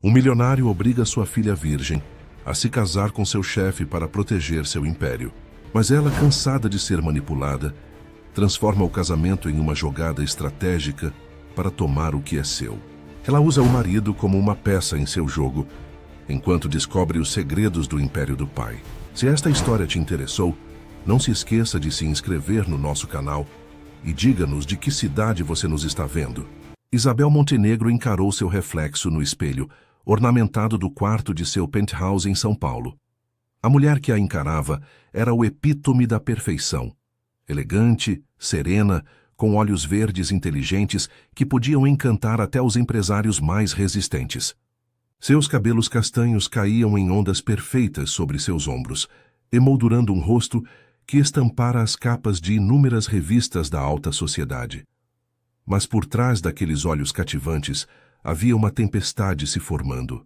Um milionário obriga sua filha virgem a se casar com seu chefe para proteger seu império. Mas ela, cansada de ser manipulada, transforma o casamento em uma jogada estratégica para tomar o que é seu. Ela usa o marido como uma peça em seu jogo, enquanto descobre os segredos do império do pai. Se esta história te interessou, não se esqueça de se inscrever no nosso canal e diga-nos de que cidade você nos está vendo. Isabel Montenegro encarou seu reflexo no espelho, ornamentado do quarto de seu penthouse em São Paulo. A mulher que a encarava era o epítome da perfeição. Elegante, serena, com olhos verdes inteligentes que podiam encantar até os empresários mais resistentes. Seus cabelos castanhos caíam em ondas perfeitas sobre seus ombros, emoldurando um rosto que estampara as capas de inúmeras revistas da alta sociedade. Mas por trás daqueles olhos cativantes havia uma tempestade se formando.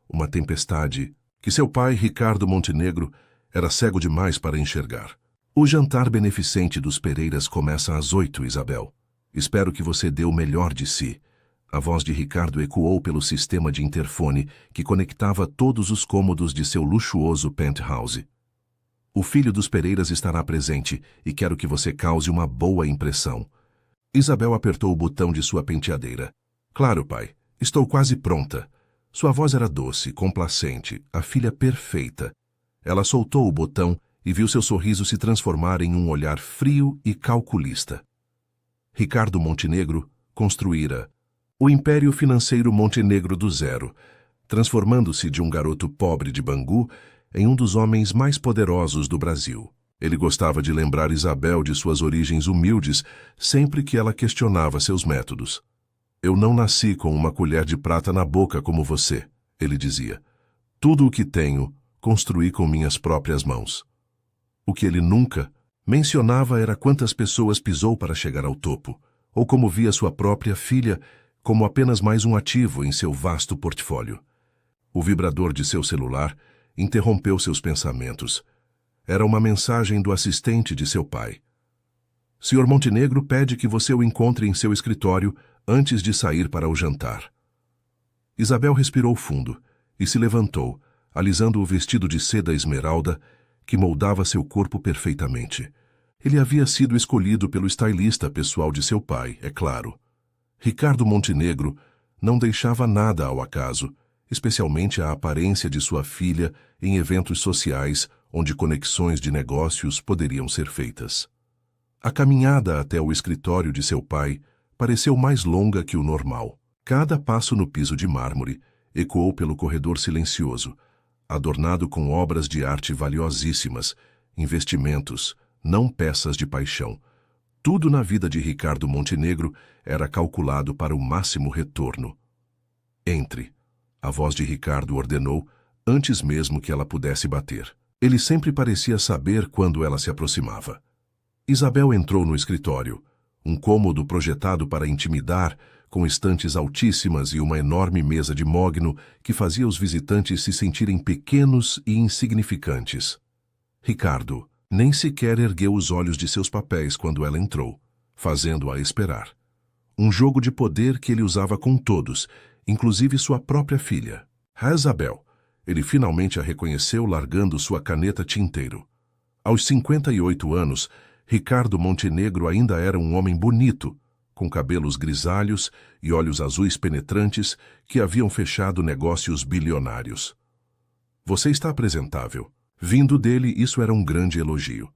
Uma tempestade que seu pai, Ricardo Montenegro, era cego demais para enxergar. O jantar beneficente dos Pereiras começa às 8, Isabel. Espero que você dê o melhor de si. A voz de Ricardo ecoou pelo sistema de interfone que conectava todos os cômodos de seu luxuoso penthouse. O filho dos Pereiras estará presente e quero que você cause uma boa impressão. Isabel apertou o botão de sua penteadeira. Claro, pai. Estou quase pronta. Sua voz era doce, complacente, a filha perfeita. Ela soltou o botão e viu seu sorriso se transformar em um olhar frio e calculista. Ricardo Montenegro construíra o império financeiro Montenegro do zero, transformando-se de um garoto pobre de Bangu em um dos homens mais poderosos do Brasil. Ele gostava de lembrar Isabel de suas origens humildes sempre que ela questionava seus métodos. Eu não nasci com uma colher de prata na boca como você, ele dizia. Tudo o que tenho, construí com minhas próprias mãos. O que ele nunca mencionava era quantas pessoas pisou para chegar ao topo, ou como via sua própria filha como apenas mais um ativo em seu vasto portfólio. O vibrador de seu celular interrompeu seus pensamentos. Era uma mensagem do assistente de seu pai. Sr. Montenegro pede que você o encontre em seu escritório antes de sair para o jantar. Isabel respirou fundo e se levantou, alisando o vestido de seda esmeralda que moldava seu corpo perfeitamente. Ele havia sido escolhido pelo stylista pessoal de seu pai, é claro. Ricardo Montenegro não deixava nada ao acaso, especialmente a aparência de sua filha em eventos sociais onde conexões de negócios poderiam ser feitas. A caminhada até o escritório de seu pai pareceu mais longa que o normal. Cada passo no piso de mármore ecoou pelo corredor silencioso, adornado com obras de arte valiosíssimas, investimentos, não peças de paixão. Tudo na vida de Ricardo Montenegro era calculado para o máximo retorno. Entre. A voz de Ricardo ordenou, antes mesmo que ela pudesse bater. Ele sempre parecia saber quando ela se aproximava. Isabel entrou no escritório, um cômodo projetado para intimidar, com estantes altíssimas e uma enorme mesa de mogno que fazia os visitantes se sentirem pequenos e insignificantes. Ricardo nem sequer ergueu os olhos de seus papéis quando ela entrou, fazendo-a esperar. Um jogo de poder que ele usava com todos, inclusive sua própria filha. Isabel. Ele finalmente a reconheceu largando sua caneta tinteiro. Aos 58 anos, Ricardo Montenegro ainda era um homem bonito, com cabelos grisalhos e olhos azuis penetrantes que haviam fechado negócios bilionários. Você está apresentável. Vindo dele, isso era um grande elogio.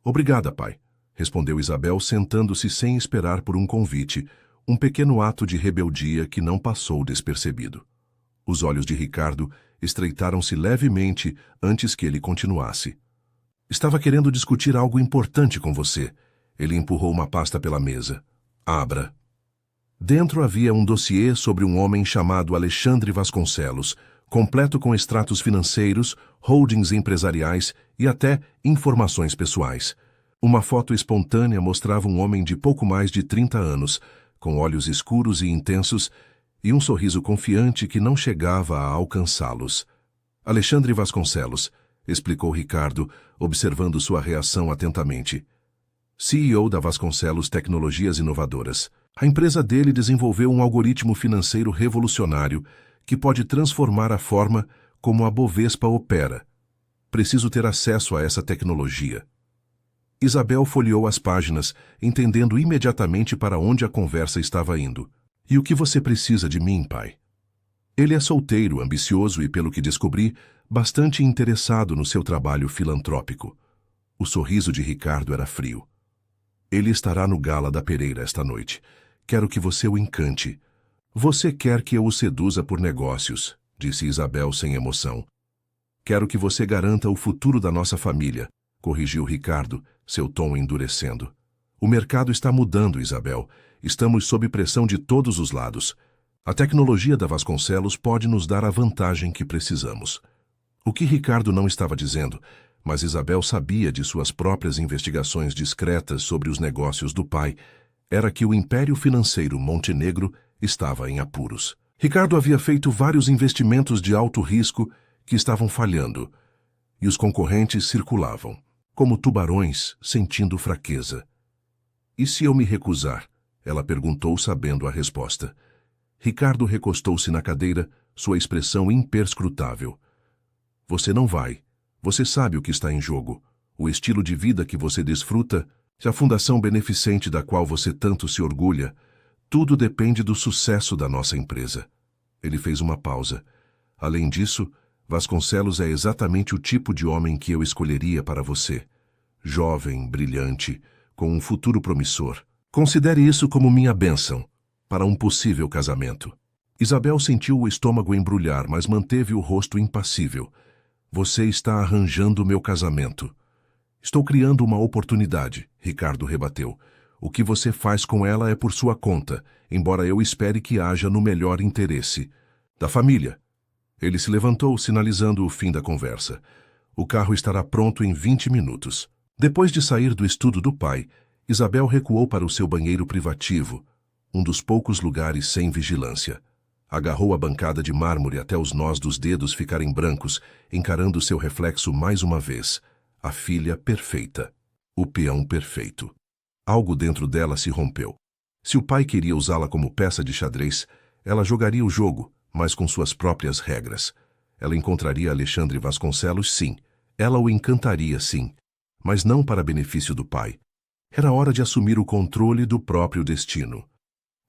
Obrigada, pai, respondeu Isabel, sentando-se sem esperar por um convite, um pequeno ato de rebeldia que não passou despercebido. Os olhos de Ricardo estreitaram-se levemente antes que ele continuasse. Estava querendo discutir algo importante com você. Ele empurrou uma pasta pela mesa. Abra. Dentro havia um dossiê sobre um homem chamado Alexandre Vasconcelos, completo com extratos financeiros, holdings empresariais e até informações pessoais. Uma foto espontânea mostrava um homem de pouco mais de 30 anos, com olhos escuros e intensos, e um sorriso confiante que não chegava a alcançá-los. Alexandre Vasconcelos, explicou Ricardo, observando sua reação atentamente. CEO da Vasconcelos Tecnologias Inovadoras. A empresa dele desenvolveu um algoritmo financeiro revolucionário que pode transformar a forma como a Bovespa opera. Preciso ter acesso a essa tecnologia. Isabel folheou as páginas, entendendo imediatamente para onde a conversa estava indo. E o que você precisa de mim, pai? Ele é solteiro, ambicioso e, pelo que descobri, bastante interessado no seu trabalho filantrópico. O sorriso de Ricardo era frio. Ele estará no Gala da Pereira esta noite. Quero que você o encante. Você quer que eu o seduza por negócios, disse Isabel sem emoção. Quero que você garanta o futuro da nossa família, corrigiu Ricardo, seu tom endurecendo. O mercado está mudando, Isabel. Estamos sob pressão de todos os lados. A tecnologia da Vasconcelos pode nos dar a vantagem que precisamos. O que Ricardo não estava dizendo, mas Isabel sabia de suas próprias investigações discretas sobre os negócios do pai, era que o império financeiro Montenegro estava em apuros. Ricardo havia feito vários investimentos de alto risco que estavam falhando, e os concorrentes circulavam, como tubarões sentindo fraqueza. E se eu me recusar? Ela perguntou, sabendo a resposta. Ricardo recostou-se na cadeira, sua expressão imperscrutável. Você não vai. Você sabe o que está em jogo. O estilo de vida que você desfruta, a fundação beneficente da qual você tanto se orgulha. Tudo depende do sucesso da nossa empresa. Ele fez uma pausa. Além disso, Vasconcelos é exatamente o tipo de homem que eu escolheria para você. Jovem, brilhante, com um futuro promissor. Considere isso como minha bênção para um possível casamento. Isabel sentiu o estômago embrulhar, mas manteve o rosto impassível. Você está arranjando meu casamento. Estou criando uma oportunidade, Ricardo rebateu. O que você faz com ela é por sua conta, embora eu espere que haja no melhor interesse da família. Ele se levantou, sinalizando o fim da conversa. O carro estará pronto em 20 minutos. Depois de sair do estudo do pai, Isabel recuou para o seu banheiro privativo, um dos poucos lugares sem vigilância. Agarrou a bancada de mármore até os nós dos dedos ficarem brancos, encarando seu reflexo mais uma vez. A filha perfeita. O peão perfeito. Algo dentro dela se rompeu. Se o pai queria usá-la como peça de xadrez, ela jogaria o jogo, mas com suas próprias regras. Ela encontraria Alexandre Vasconcelos, sim. Ela o encantaria, sim. Mas não para benefício do pai. Era hora de assumir o controle do próprio destino.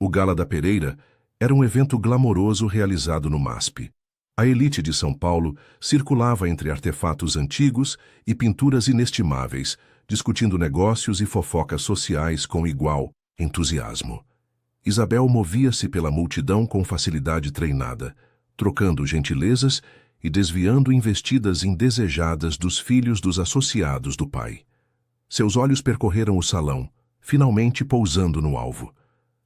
O Gala da Pereira era um evento glamouroso realizado no MASP. A elite de São Paulo circulava entre artefatos antigos e pinturas inestimáveis, discutindo negócios e fofocas sociais com igual entusiasmo. Isabel movia-se pela multidão com facilidade treinada, trocando gentilezas e desviando investidas indesejadas dos filhos dos associados do pai. Seus olhos percorreram o salão, finalmente pousando no alvo.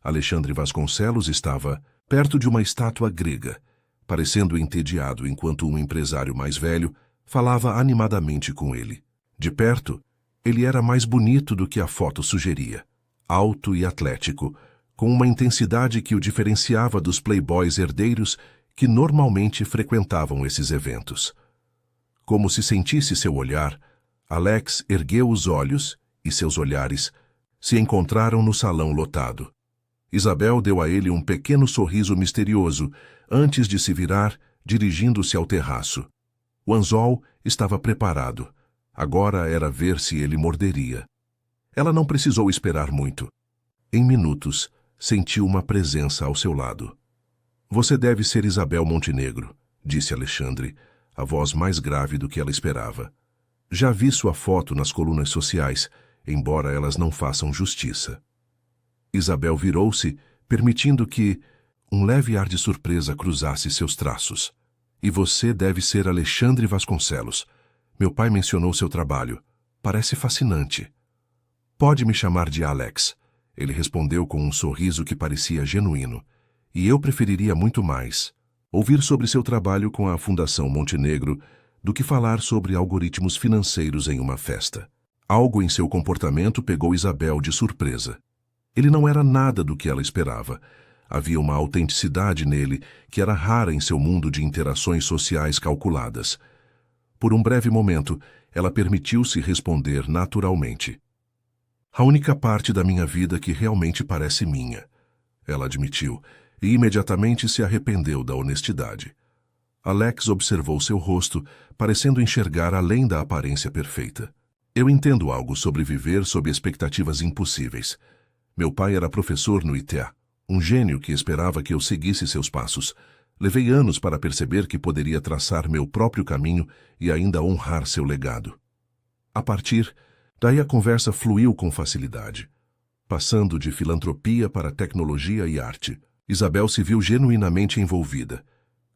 Alexandre Vasconcelos estava perto de uma estátua grega, parecendo entediado enquanto um empresário mais velho falava animadamente com ele. De perto, ele era mais bonito do que a foto sugeria, alto e atlético, com uma intensidade que o diferenciava dos playboys herdeiros que normalmente frequentavam esses eventos. Como se sentisse seu olhar, Alex ergueu os olhos e seus olhares se encontraram no salão lotado. Isabel deu a ele um pequeno sorriso misterioso antes de se virar, dirigindo-se ao terraço. O anzol estava preparado. Agora era ver se ele morderia. Ela não precisou esperar muito. Em minutos, sentiu uma presença ao seu lado. Você deve ser Isabel Montenegro, disse Alexandre, a voz mais grave do que ela esperava. Já vi sua foto nas colunas sociais, embora elas não façam justiça. Isabel virou-se, permitindo que um leve ar de surpresa cruzasse seus traços. E você deve ser Alexandre Vasconcelos. Meu pai mencionou seu trabalho. Parece fascinante. Pode me chamar de Alex, ele respondeu com um sorriso que parecia genuíno. E eu preferiria muito mais ouvir sobre seu trabalho com a Fundação Montenegro do que falar sobre algoritmos financeiros em uma festa. Algo em seu comportamento pegou Isabel de surpresa. Ele não era nada do que ela esperava. Havia uma autenticidade nele que era rara em seu mundo de interações sociais calculadas. Por um breve momento, ela permitiu-se responder naturalmente. A única parte da minha vida que realmente parece minha, ela admitiu. e imediatamente se arrependeu da honestidade. Alex observou seu rosto, parecendo enxergar além da aparência perfeita. Eu entendo algo sobre viver sob expectativas impossíveis. Meu pai era professor no ITA, um gênio que esperava que eu seguisse seus passos. Levei anos para perceber que poderia traçar meu próprio caminho e ainda honrar seu legado. Daí a conversa fluiu com facilidade, passando de filantropia para tecnologia e arte. Isabel se viu genuinamente envolvida,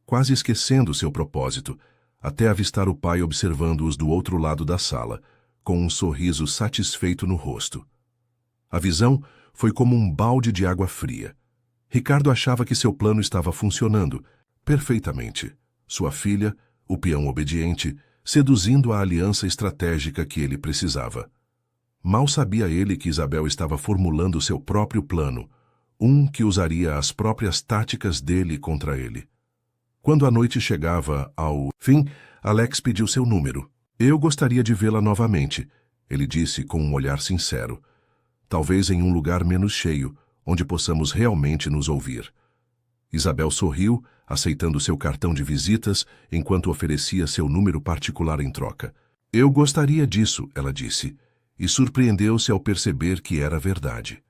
quase esquecendo seu propósito, até avistar o pai observando-os do outro lado da sala, com um sorriso satisfeito no rosto. A visão foi como um balde de água fria. Ricardo achava que seu plano estava funcionando perfeitamente. Sua filha, o peão obediente, seduzindo a aliança estratégica que ele precisava. Mal sabia ele que Isabel estava formulando seu próprio plano, um que usaria as próprias táticas dele contra ele. Quando a noite chegava ao fim, Alex pediu seu número. Eu gostaria de vê-la novamente, ele disse com um olhar sincero. Talvez em um lugar menos cheio, onde possamos realmente nos ouvir. Isabel sorriu, aceitando seu cartão de visitas, enquanto oferecia seu número particular em troca. Eu gostaria disso, ela disse, e surpreendeu-se ao perceber que era verdade.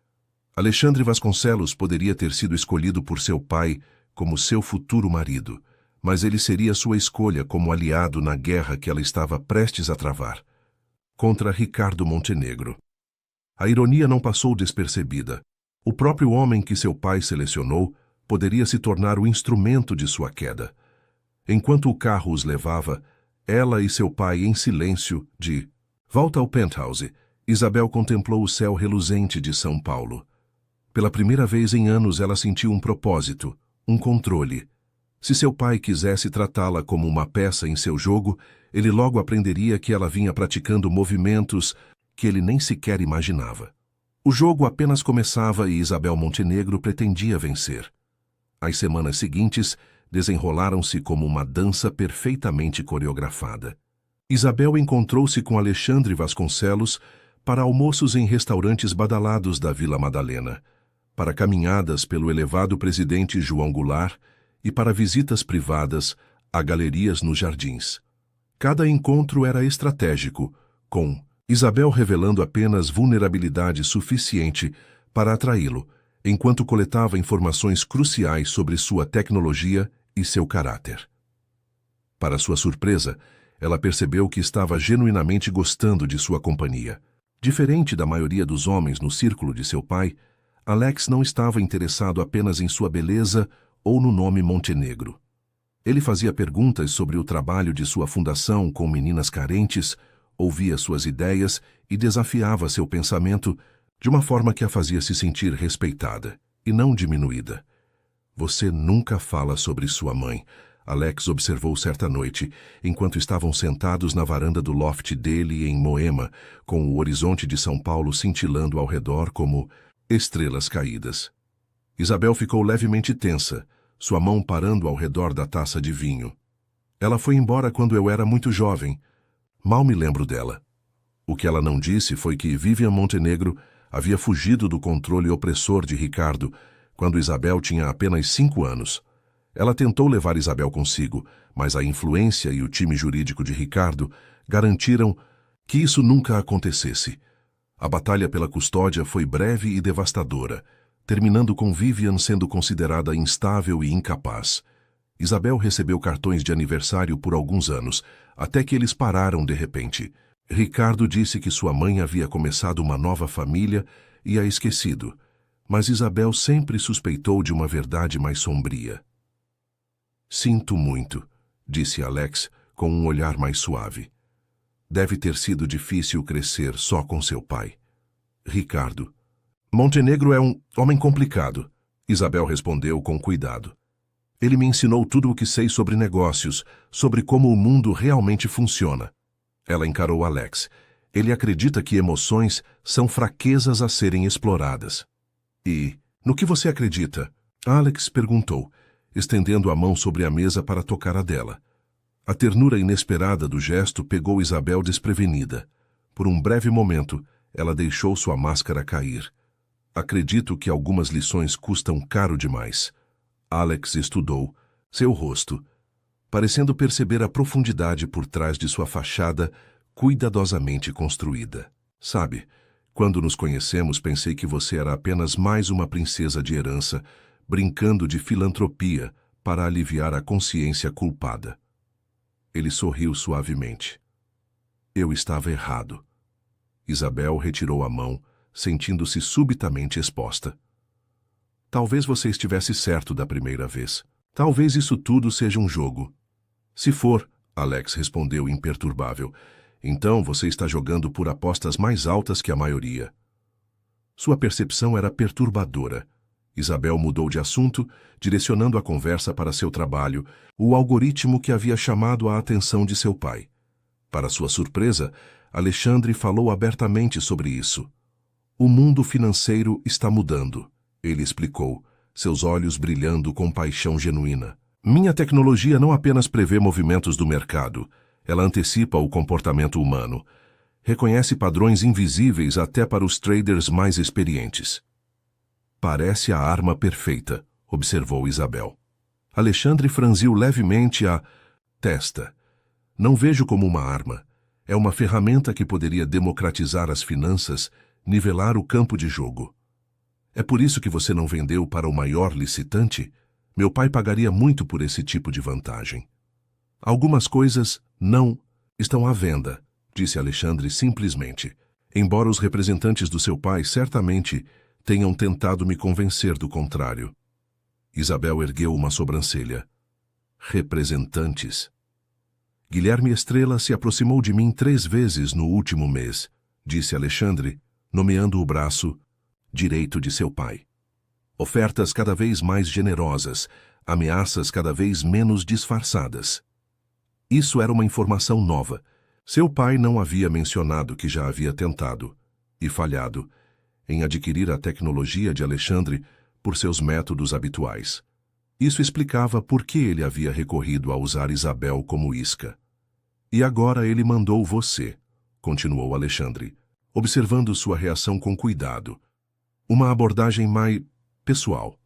Alexandre Vasconcelos poderia ter sido escolhido por seu pai como seu futuro marido, mas ele seria sua escolha como aliado na guerra que ela estava prestes a travar contra Ricardo Montenegro. A ironia não passou despercebida. O próprio homem que seu pai selecionou poderia se tornar o instrumento de sua queda. Enquanto o carro os levava, ela e seu pai em silêncio, de volta ao penthouse, Isabel contemplou o céu reluzente de São Paulo. Pela primeira vez em anos ela sentiu um propósito, um controle. Se seu pai quisesse tratá-la como uma peça em seu jogo, ele logo aprenderia que ela vinha praticando movimentos que ele nem sequer imaginava. O jogo apenas começava e Isabel Montenegro pretendia vencer. As semanas seguintes desenrolaram-se como uma dança perfeitamente coreografada. Isabel encontrou-se com Alexandre Vasconcelos para almoços em restaurantes badalados da Vila Madalena, para caminhadas pelo elevado presidente João Goulart e para visitas privadas a galerias nos jardins. Cada encontro era estratégico, com Isabel revelando apenas vulnerabilidade suficiente para atraí-lo, enquanto coletava informações cruciais sobre sua tecnologia e seu caráter. Para sua surpresa, ela percebeu que estava genuinamente gostando de sua companhia. Diferente da maioria dos homens no círculo de seu pai, Alex não estava interessado apenas em sua beleza ou no nome Montenegro. Ele fazia perguntas sobre o trabalho de sua fundação com meninas carentes, ouvia suas ideias e desafiava seu pensamento de uma forma que a fazia se sentir respeitada e não diminuída. Você nunca fala sobre sua mãe, Alex observou certa noite, enquanto estavam sentados na varanda do loft dele em Moema, com o horizonte de São Paulo cintilando ao redor como estrelas caídas. Isabel ficou levemente tensa, sua mão parando ao redor da taça de vinho. Ela foi embora quando eu era muito jovem. Mal me lembro dela. O que ela não disse foi que Vivian Montenegro havia fugido do controle opressor de Ricardo quando Isabel tinha apenas 5 anos. Ela tentou levar Isabel consigo, mas a influência e o time jurídico de Ricardo garantiram que isso nunca acontecesse. A batalha pela custódia foi breve e devastadora, terminando com Vivian sendo considerada instável e incapaz. Isabel recebeu cartões de aniversário por alguns anos, até que eles pararam de repente. Ricardo disse que sua mãe havia começado uma nova família e a esquecido, mas Isabel sempre suspeitou de uma verdade mais sombria. Sinto muito, disse Alex com um olhar mais suave. Deve ter sido difícil crescer só com seu pai. Ricardo. Montenegro é um homem complicado, Isabel respondeu com cuidado. Ele me ensinou tudo o que sei sobre negócios, sobre como o mundo realmente funciona. Ela encarou Alex. Ele acredita que emoções são fraquezas a serem exploradas. E no que você acredita? Alex perguntou, estendendo a mão sobre a mesa para tocar a dela. A ternura inesperada do gesto pegou Isabel desprevenida. Por um breve momento, ela deixou sua máscara cair. Acredito que algumas lições custam caro demais. Alex estudou seu rosto, parecendo perceber a profundidade por trás de sua fachada cuidadosamente construída. Sabe, quando nos conhecemos pensei que você era apenas mais uma princesa de herança, brincando de filantropia para aliviar a consciência culpada. Ele sorriu suavemente. Eu estava errado. Isabel retirou a mão, sentindo-se subitamente exposta. Talvez você estivesse certo da primeira vez. Talvez isso tudo seja um jogo. Se for, Alex respondeu imperturbável, então você está jogando por apostas mais altas que a maioria. Sua percepção era perturbadora. Isabel mudou de assunto, direcionando a conversa para seu trabalho, o algoritmo que havia chamado a atenção de seu pai. Para sua surpresa, Alexandre falou abertamente sobre isso. O mundo financeiro está mudando, ele explicou, seus olhos brilhando com paixão genuína. Minha tecnologia não apenas prevê movimentos do mercado, ela antecipa o comportamento humano. Reconhece padrões invisíveis até para os traders mais experientes. Parece a arma perfeita, observou Isabel. Alexandre franziu levemente a testa. Não vejo como uma arma. É uma ferramenta que poderia democratizar as finanças, nivelar o campo de jogo. É por isso que você não vendeu para o maior licitante? Meu pai pagaria muito por esse tipo de vantagem. Algumas coisas não estão à venda, disse Alexandre simplesmente, embora os representantes do seu pai certamente tenham tentado me convencer do contrário. Isabel ergueu uma sobrancelha. Representantes? Guilherme Estrela se aproximou de mim 3 vezes no último mês, disse Alexandre, nomeando o braço direito de seu pai. Ofertas cada vez mais generosas, ameaças cada vez menos disfarçadas. Isso era uma informação nova. Seu pai não havia mencionado que já havia tentado, e falhado, em adquirir a tecnologia de Alexandre por seus métodos habituais. Isso explicava por que ele havia recorrido a usar Isabel como isca. E agora ele mandou você, continuou Alexandre, observando sua reação com cuidado. Uma abordagem mais pessoal.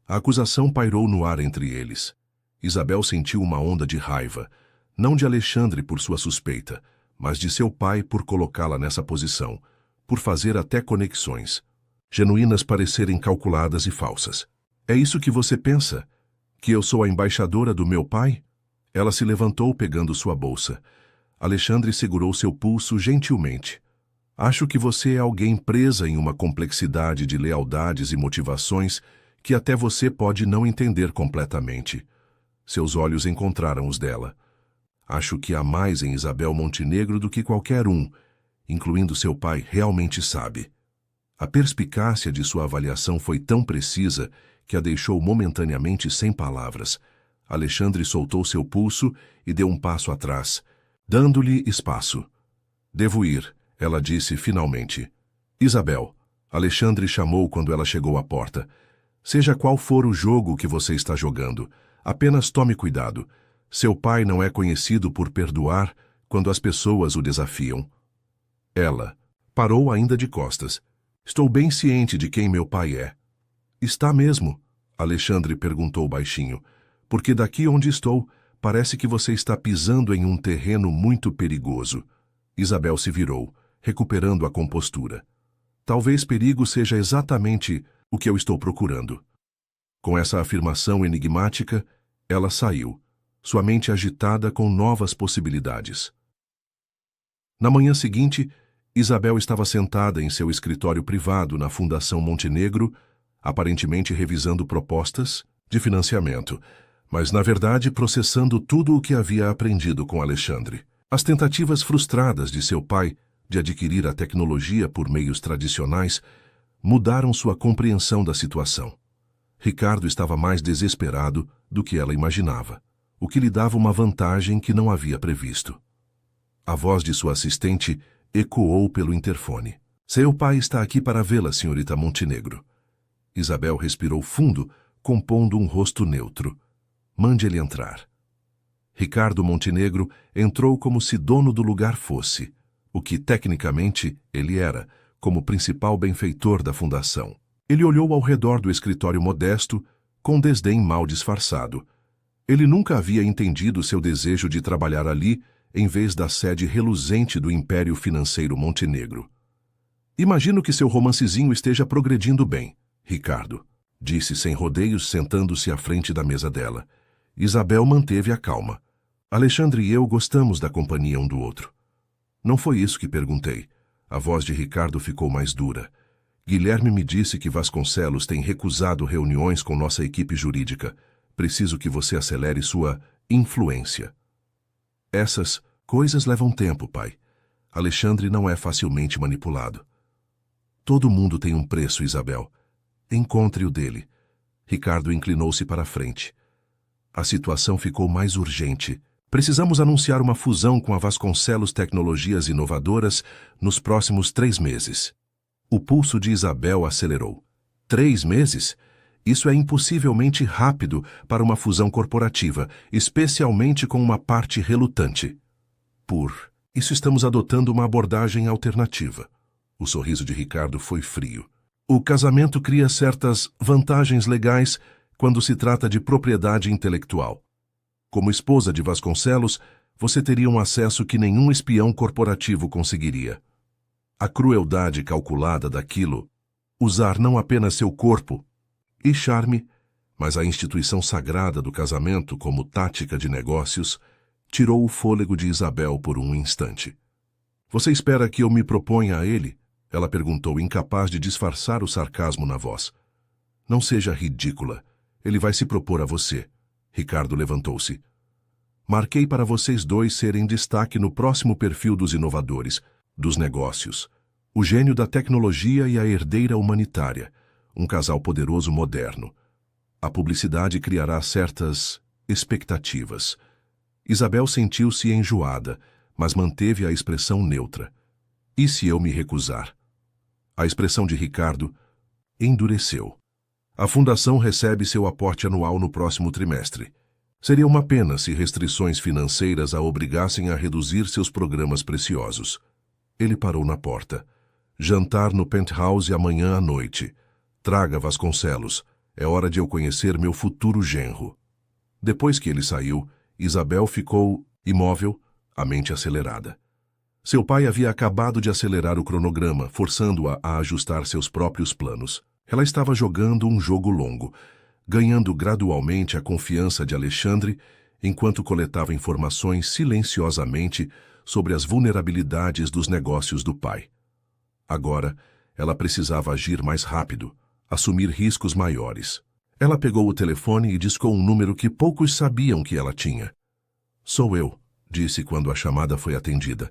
A acusação pairou no ar entre eles. Isabel sentiu uma onda de raiva, não de Alexandre por sua suspeita, mas de seu pai por colocá-la nessa posição, por fazer até conexões, genuínas parecerem calculadas e falsas. É isso que você pensa? Que eu sou a embaixadora do meu pai? Ela se levantou pegando sua bolsa. Alexandre segurou seu pulso gentilmente. Acho que você é alguém presa em uma complexidade de lealdades e motivações que até você pode não entender completamente. Seus olhos encontraram os dela. Acho que há mais em Isabel Montenegro do que qualquer um, incluindo seu pai, realmente sabe. A perspicácia de sua avaliação foi tão precisa que a deixou momentaneamente sem palavras. Alexandre soltou seu pulso e deu um passo atrás, dando-lhe espaço. Devo ir, ela disse finalmente. Isabel, Alexandre chamou quando ela chegou à porta. Seja qual for o jogo que você está jogando, apenas tome cuidado. Seu pai não é conhecido por perdoar quando as pessoas o desafiam. Ela parou ainda de costas. Estou bem ciente de quem meu pai é. Está mesmo? Alexandre perguntou baixinho. Porque daqui onde estou, parece que você está pisando em um terreno muito perigoso. Isabel se virou, recuperando a compostura. Talvez perigo seja exatamente o que eu estou procurando. Com essa afirmação enigmática, ela saiu, sua mente agitada com novas possibilidades. Na manhã seguinte, Isabel estava sentada em seu escritório privado na Fundação Montenegro, aparentemente revisando propostas de financiamento, mas na verdade processando tudo o que havia aprendido com Alexandre. As tentativas frustradas de seu pai de adquirir a tecnologia por meios tradicionais mudaram sua compreensão da situação. Ricardo estava mais desesperado do que ela imaginava, o que lhe dava uma vantagem que não havia previsto. A voz de sua assistente ecoou pelo interfone. Seu pai está aqui para vê-la, senhorita Montenegro. Isabel respirou fundo, compondo um rosto neutro. Mande ele entrar. Ricardo Montenegro entrou como se dono do lugar fosse, o que tecnicamente ele era, como principal benfeitor da fundação. Ele olhou ao redor do escritório modesto, com desdém mal disfarçado. Ele nunca havia entendido seu desejo de trabalhar ali, em vez da sede reluzente do Império Financeiro Montenegro. Imagino que seu romancezinho esteja progredindo bem, Ricardo, disse sem rodeios, sentando-se à frente da mesa dela. Isabel manteve a calma. Alexandre e eu gostamos da companhia um do outro. Não foi isso que perguntei. A voz de Ricardo ficou mais dura. Guilherme me disse que Vasconcelos tem recusado reuniões com nossa equipe jurídica. Preciso que você acelere sua influência. Essas coisas levam tempo, pai. Alexandre não é facilmente manipulado. Todo mundo tem um preço, Isabel. Encontre o dele. Ricardo inclinou-se para a frente. A situação ficou mais urgente. Precisamos anunciar uma fusão com a Vasconcelos Tecnologias Inovadoras nos próximos 3 meses. O pulso de Isabel acelerou. 3 meses? Isso é impossivelmente rápido para uma fusão corporativa, especialmente com uma parte relutante. Por isso estamos adotando uma abordagem alternativa. O sorriso de Ricardo foi frio. O casamento cria certas vantagens legais quando se trata de propriedade intelectual. Como esposa de Vasconcelos, você teria um acesso que nenhum espião corporativo conseguiria. A crueldade calculada daquilo, usar não apenas seu corpo e charme, mas a instituição sagrada do casamento como tática de negócios, tirou o fôlego de Isabel por um instante. Você espera que eu me proponha a ele? Ela perguntou, incapaz de disfarçar o sarcasmo na voz. Não seja ridícula. Ele vai se propor a você. Ricardo levantou-se. Marquei para vocês dois serem destaque no próximo perfil dos inovadores, dos negócios. O gênio da tecnologia e a herdeira humanitária. Um casal poderoso moderno. A publicidade criará certas expectativas. Isabel sentiu-se enjoada, mas manteve a expressão neutra. E se eu me recusar? A expressão de Ricardo endureceu. A fundação recebe seu aporte anual no próximo trimestre. Seria uma pena se restrições financeiras a obrigassem a reduzir seus programas preciosos. Ele parou na porta. Jantar no penthouse amanhã à noite. Traga Vasconcelos. É hora de eu conhecer meu futuro genro. Depois que ele saiu, Isabel ficou imóvel, a mente acelerada. Seu pai havia acabado de acelerar o cronograma, forçando-a a ajustar seus próprios planos. Ela estava jogando um jogo longo, ganhando gradualmente a confiança de Alexandre, enquanto coletava informações silenciosamente sobre as vulnerabilidades dos negócios do pai. Agora, ela precisava agir mais rápido, assumir riscos maiores. Ela pegou o telefone e discou um número que poucos sabiam que ela tinha. Sou eu, disse quando a chamada foi atendida.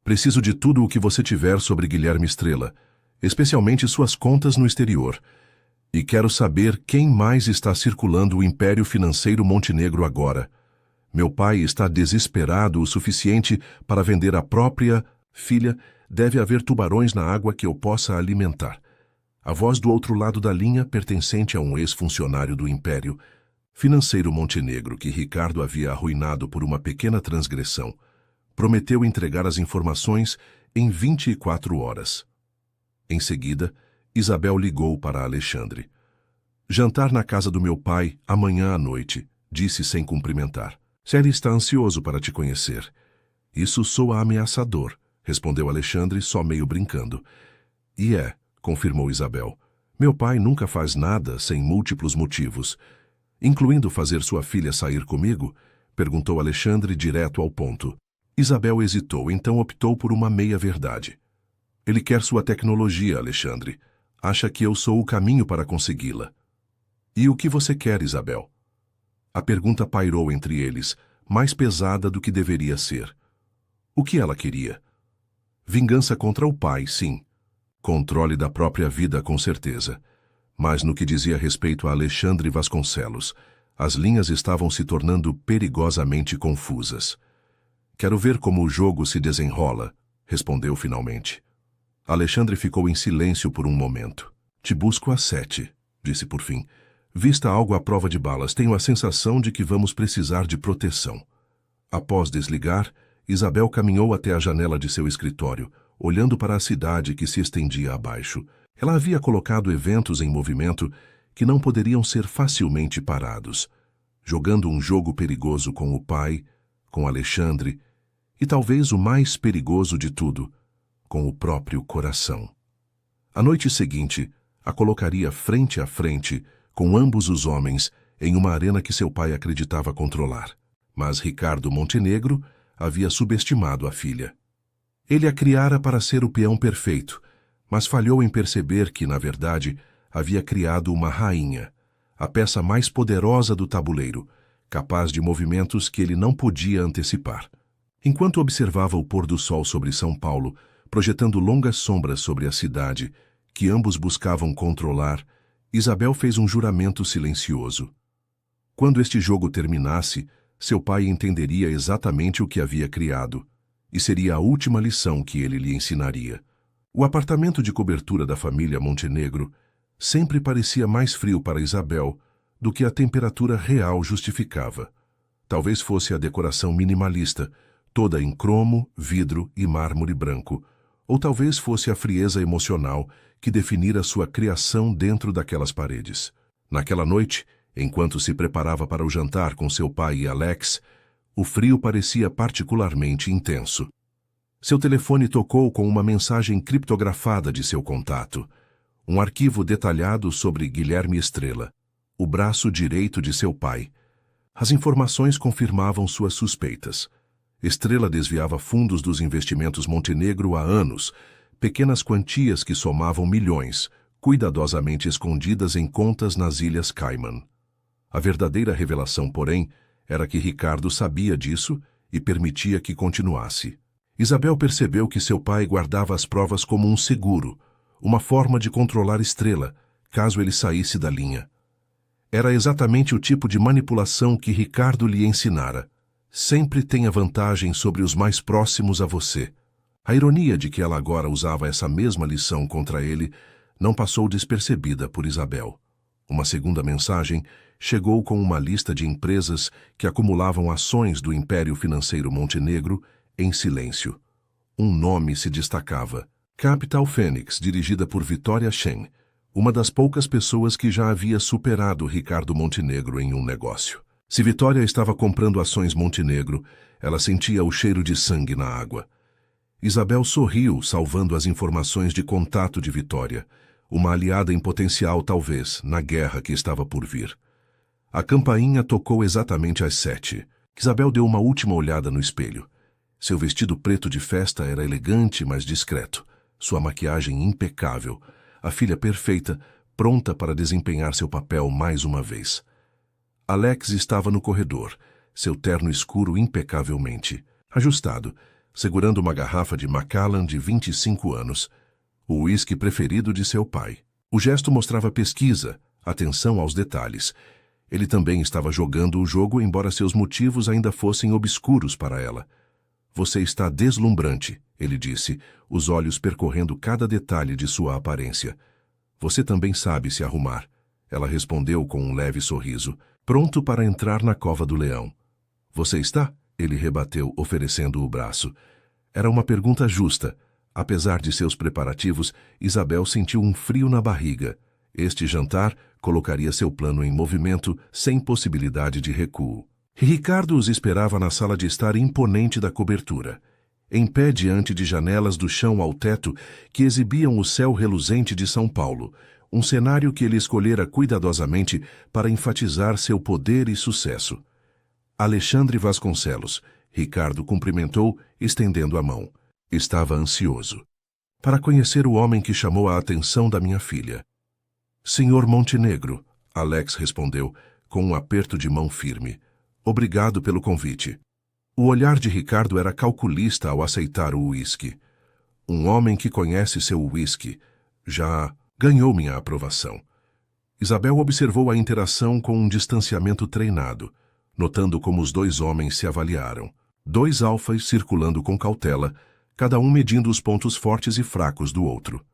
Preciso de tudo o que você tiver sobre Guilherme Estrela, especialmente suas contas no exterior. E quero saber quem mais está circulando o Império Financeiro Montenegro agora. Meu pai está desesperado o suficiente para vender a própria filha. Deve haver tubarões na água que eu possa alimentar. A voz do outro lado da linha, pertencente a um ex-funcionário do Império Financeiro Montenegro que Ricardo havia arruinado por uma pequena transgressão, prometeu entregar as informações em 24 horas. Em seguida, Isabel ligou para Alexandre. Jantar na casa do meu pai amanhã à noite, disse sem cumprimentar. Ele está ansioso para te conhecer. Isso soa ameaçador, respondeu Alexandre, só meio brincando. E é, confirmou Isabel. Meu pai nunca faz nada sem múltiplos motivos. Incluindo fazer sua filha sair comigo? Perguntou Alexandre direto ao ponto. Isabel hesitou, então optou por uma meia-verdade. Ele quer sua tecnologia, Alexandre. Acha que eu sou o caminho para consegui-la. E o que você quer, Isabel? A pergunta pairou entre eles, mais pesada do que deveria ser. O que ela queria? Vingança contra o pai, sim. Controle da própria vida, com certeza. Mas no que dizia respeito a Alexandre Vasconcelos, as linhas estavam se tornando perigosamente confusas. Quero ver como o jogo se desenrola, respondeu finalmente. Alexandre ficou em silêncio por um momento. Te busco às 7, disse por fim. Vista algo à prova de balas, tenho a sensação de que vamos precisar de proteção. Após desligar, Isabel caminhou até a janela de seu escritório, olhando para a cidade que se estendia abaixo. Ela havia colocado eventos em movimento que não poderiam ser facilmente parados, jogando um jogo perigoso com o pai, com Alexandre, e talvez o mais perigoso de tudo, com o próprio coração. A noite seguinte, a colocaria frente a frente com ambos os homens em uma arena que seu pai acreditava controlar. Mas Ricardo Montenegro havia subestimado a filha. Ele a criara para ser o peão perfeito, mas falhou em perceber que, na verdade, havia criado uma rainha, a peça mais poderosa do tabuleiro, capaz de movimentos que ele não podia antecipar. Enquanto observava o pôr do sol sobre São Paulo, projetando longas sombras sobre a cidade, que ambos buscavam controlar, Isabel fez um juramento silencioso. Quando este jogo terminasse, seu pai entenderia exatamente o que havia criado, e seria a última lição que ele lhe ensinaria. O apartamento de cobertura da família Montenegro sempre parecia mais frio para Isabel do que a temperatura real justificava. Talvez fosse a decoração minimalista, toda em cromo, vidro e mármore branco, ou talvez fosse a frieza emocional que definira sua criação dentro daquelas paredes. Naquela noite, enquanto se preparava para o jantar com seu pai e Alex, o frio parecia particularmente intenso. Seu telefone tocou com uma mensagem criptografada de seu contato, um arquivo detalhado sobre Guilherme Estrela, o braço direito de seu pai. As informações confirmavam suas suspeitas. Estrela desviava fundos dos investimentos Montenegro há anos, pequenas quantias que somavam milhões, cuidadosamente escondidas em contas nas Ilhas Cayman. A verdadeira revelação, porém, era que Ricardo sabia disso e permitia que continuasse. Isabel percebeu que seu pai guardava as provas como um seguro, uma forma de controlar Estrela, caso ele saísse da linha. Era exatamente o tipo de manipulação que Ricardo lhe ensinara. Sempre tenha vantagem sobre os mais próximos a você. A ironia de que ela agora usava essa mesma lição contra ele não passou despercebida por Isabel. Uma segunda mensagem chegou com uma lista de empresas que acumulavam ações do Império Financeiro Montenegro em silêncio. Um nome se destacava: Capital Phoenix, dirigida por Vitória Chen, uma das poucas pessoas que já havia superado Ricardo Montenegro em um negócio. Se Vitória estava comprando ações Montenegro, ela sentia o cheiro de sangue na água. Isabel sorriu, salvando as informações de contato de Vitória, uma aliada em potencial talvez, na guerra que estava por vir. A campainha tocou exatamente às 7. Isabel deu uma última olhada no espelho. Seu vestido preto de festa era elegante, mas discreto. Sua maquiagem impecável. A filha perfeita, pronta para desempenhar seu papel mais uma vez. Alex estava no corredor, seu terno escuro impecavelmente ajustado, segurando uma garrafa de Macallan de 25 anos, o uísque preferido de seu pai. O gesto mostrava pesquisa, atenção aos detalhes. Ele também estava jogando o jogo, embora seus motivos ainda fossem obscuros para ela. Você está deslumbrante, ele disse, os olhos percorrendo cada detalhe de sua aparência. Você também sabe se arrumar. Ela respondeu com um leve sorriso, pronto para entrar na cova do leão. Você está? Ele rebateu, oferecendo o braço. Era uma pergunta justa. Apesar de seus preparativos, Isabel sentiu um frio na barriga. Este jantar colocaria seu plano em movimento sem possibilidade de recuo. Ricardo os esperava na sala de estar imponente da cobertura, em pé diante de janelas do chão ao teto que exibiam o céu reluzente de São Paulo, um cenário que ele escolhera cuidadosamente para enfatizar seu poder e sucesso. Alexandre Vasconcelos, Ricardo cumprimentou, estendendo a mão. Estava ansioso para conhecer o homem que chamou a atenção da minha filha. Senhor Montenegro, Alex respondeu, com um aperto de mão firme. Obrigado pelo convite. O olhar de Ricardo era calculista ao aceitar o uísque. Um homem que conhece seu uísque já ganhou minha aprovação. Isabel observou a interação com um distanciamento treinado, notando como os dois homens se avaliaram. Dois alfas circulando com cautela, cada um medindo os pontos fortes e fracos do outro.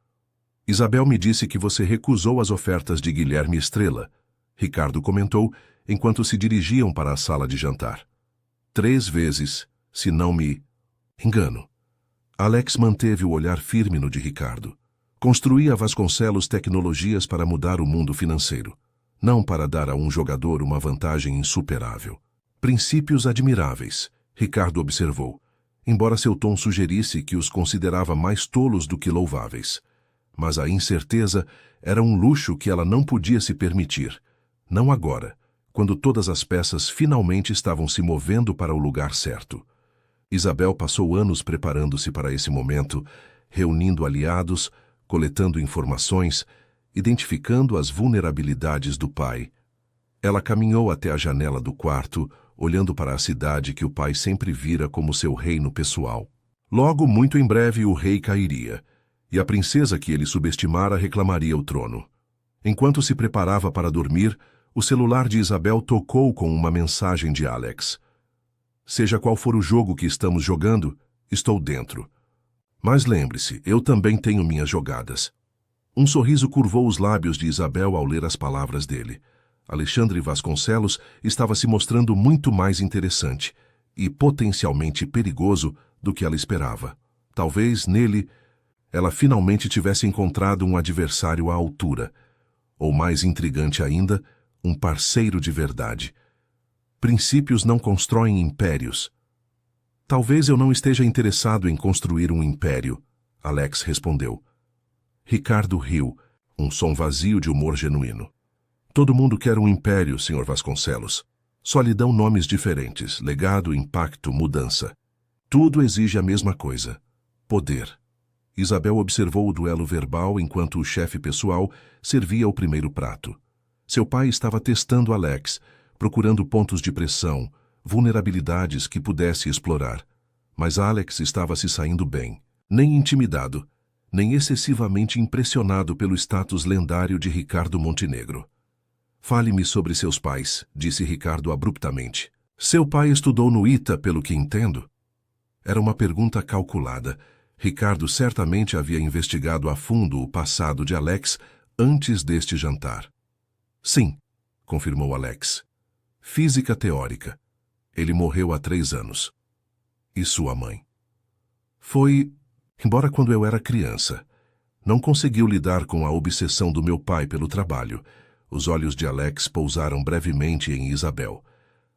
Isabel me disse que você recusou as ofertas de Guilherme Estrela, Ricardo comentou, enquanto se dirigiam para a sala de jantar. 3 vezes, se não me engano. Alex manteve o olhar firme no de Ricardo. Construía Vasconcelos tecnologias para mudar o mundo financeiro. não para dar a um jogador uma vantagem insuperável. Princípios admiráveis, Ricardo observou, embora seu tom sugerisse que os considerava mais tolos do que louváveis. Mas a incerteza era um luxo que ela não podia se permitir. Não agora, quando todas as peças finalmente estavam se movendo para o lugar certo. Isabel passou anos preparando-se para esse momento, reunindo aliados, coletando informações, identificando as vulnerabilidades do pai. Ela caminhou até a janela do quarto, olhando para a cidade que o pai sempre vira como seu reino pessoal. Logo, muito em breve, o rei cairia, e a princesa que ele subestimara reclamaria o trono. Enquanto se preparava para dormir, o celular de Isabel tocou com uma mensagem de Alex. Seja qual for o jogo que estamos jogando, estou dentro. Mas lembre-se, eu também tenho minhas jogadas. Um sorriso curvou os lábios de Isabel ao ler as palavras dele. Alexandre Vasconcelos estava se mostrando muito mais interessante e potencialmente perigoso do que ela esperava. Talvez, nele, ela finalmente tivesse encontrado um adversário à altura, ou mais intrigante ainda, um parceiro de verdade. Princípios não constroem impérios. Talvez eu não esteja interessado em construir um império, Alex respondeu. Ricardo riu, um som vazio de humor genuíno. Todo mundo quer um império, Sr. Vasconcelos. Só lhe dão nomes diferentes, legado, impacto, mudança. Tudo exige a mesma coisa: poder. Isabel observou o duelo verbal enquanto o chefe pessoal servia o primeiro prato. Seu pai estava testando Alex, procurando pontos de pressão, vulnerabilidades que pudesse explorar. Mas Alex estava se saindo bem, nem intimidado, nem excessivamente impressionado pelo status lendário de Ricardo Montenegro. Fale-me sobre seus pais, disse Ricardo abruptamente. Seu pai estudou no ITA, pelo que entendo? Era uma pergunta calculada. Ricardo certamente havia investigado a fundo o passado de Alex antes deste jantar. Sim, confirmou Alex. Física teórica. Ele morreu há 3 anos. E sua mãe? Foi, embora quando eu era criança. Não conseguiu lidar com a obsessão do meu pai pelo trabalho. Os olhos de Alex pousaram brevemente em Isabel.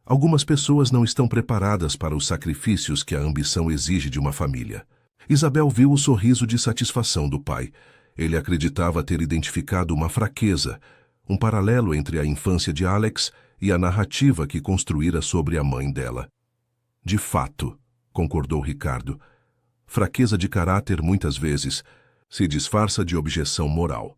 Algumas pessoas não estão preparadas para os sacrifícios que a ambição exige de uma família. Isabel viu o sorriso de satisfação do pai. Ele acreditava ter identificado uma fraqueza, um paralelo entre a infância de Alex e a narrativa que construíra sobre a mãe dela. De fato, concordou Ricardo, fraqueza de caráter muitas vezes se disfarça de objeção moral.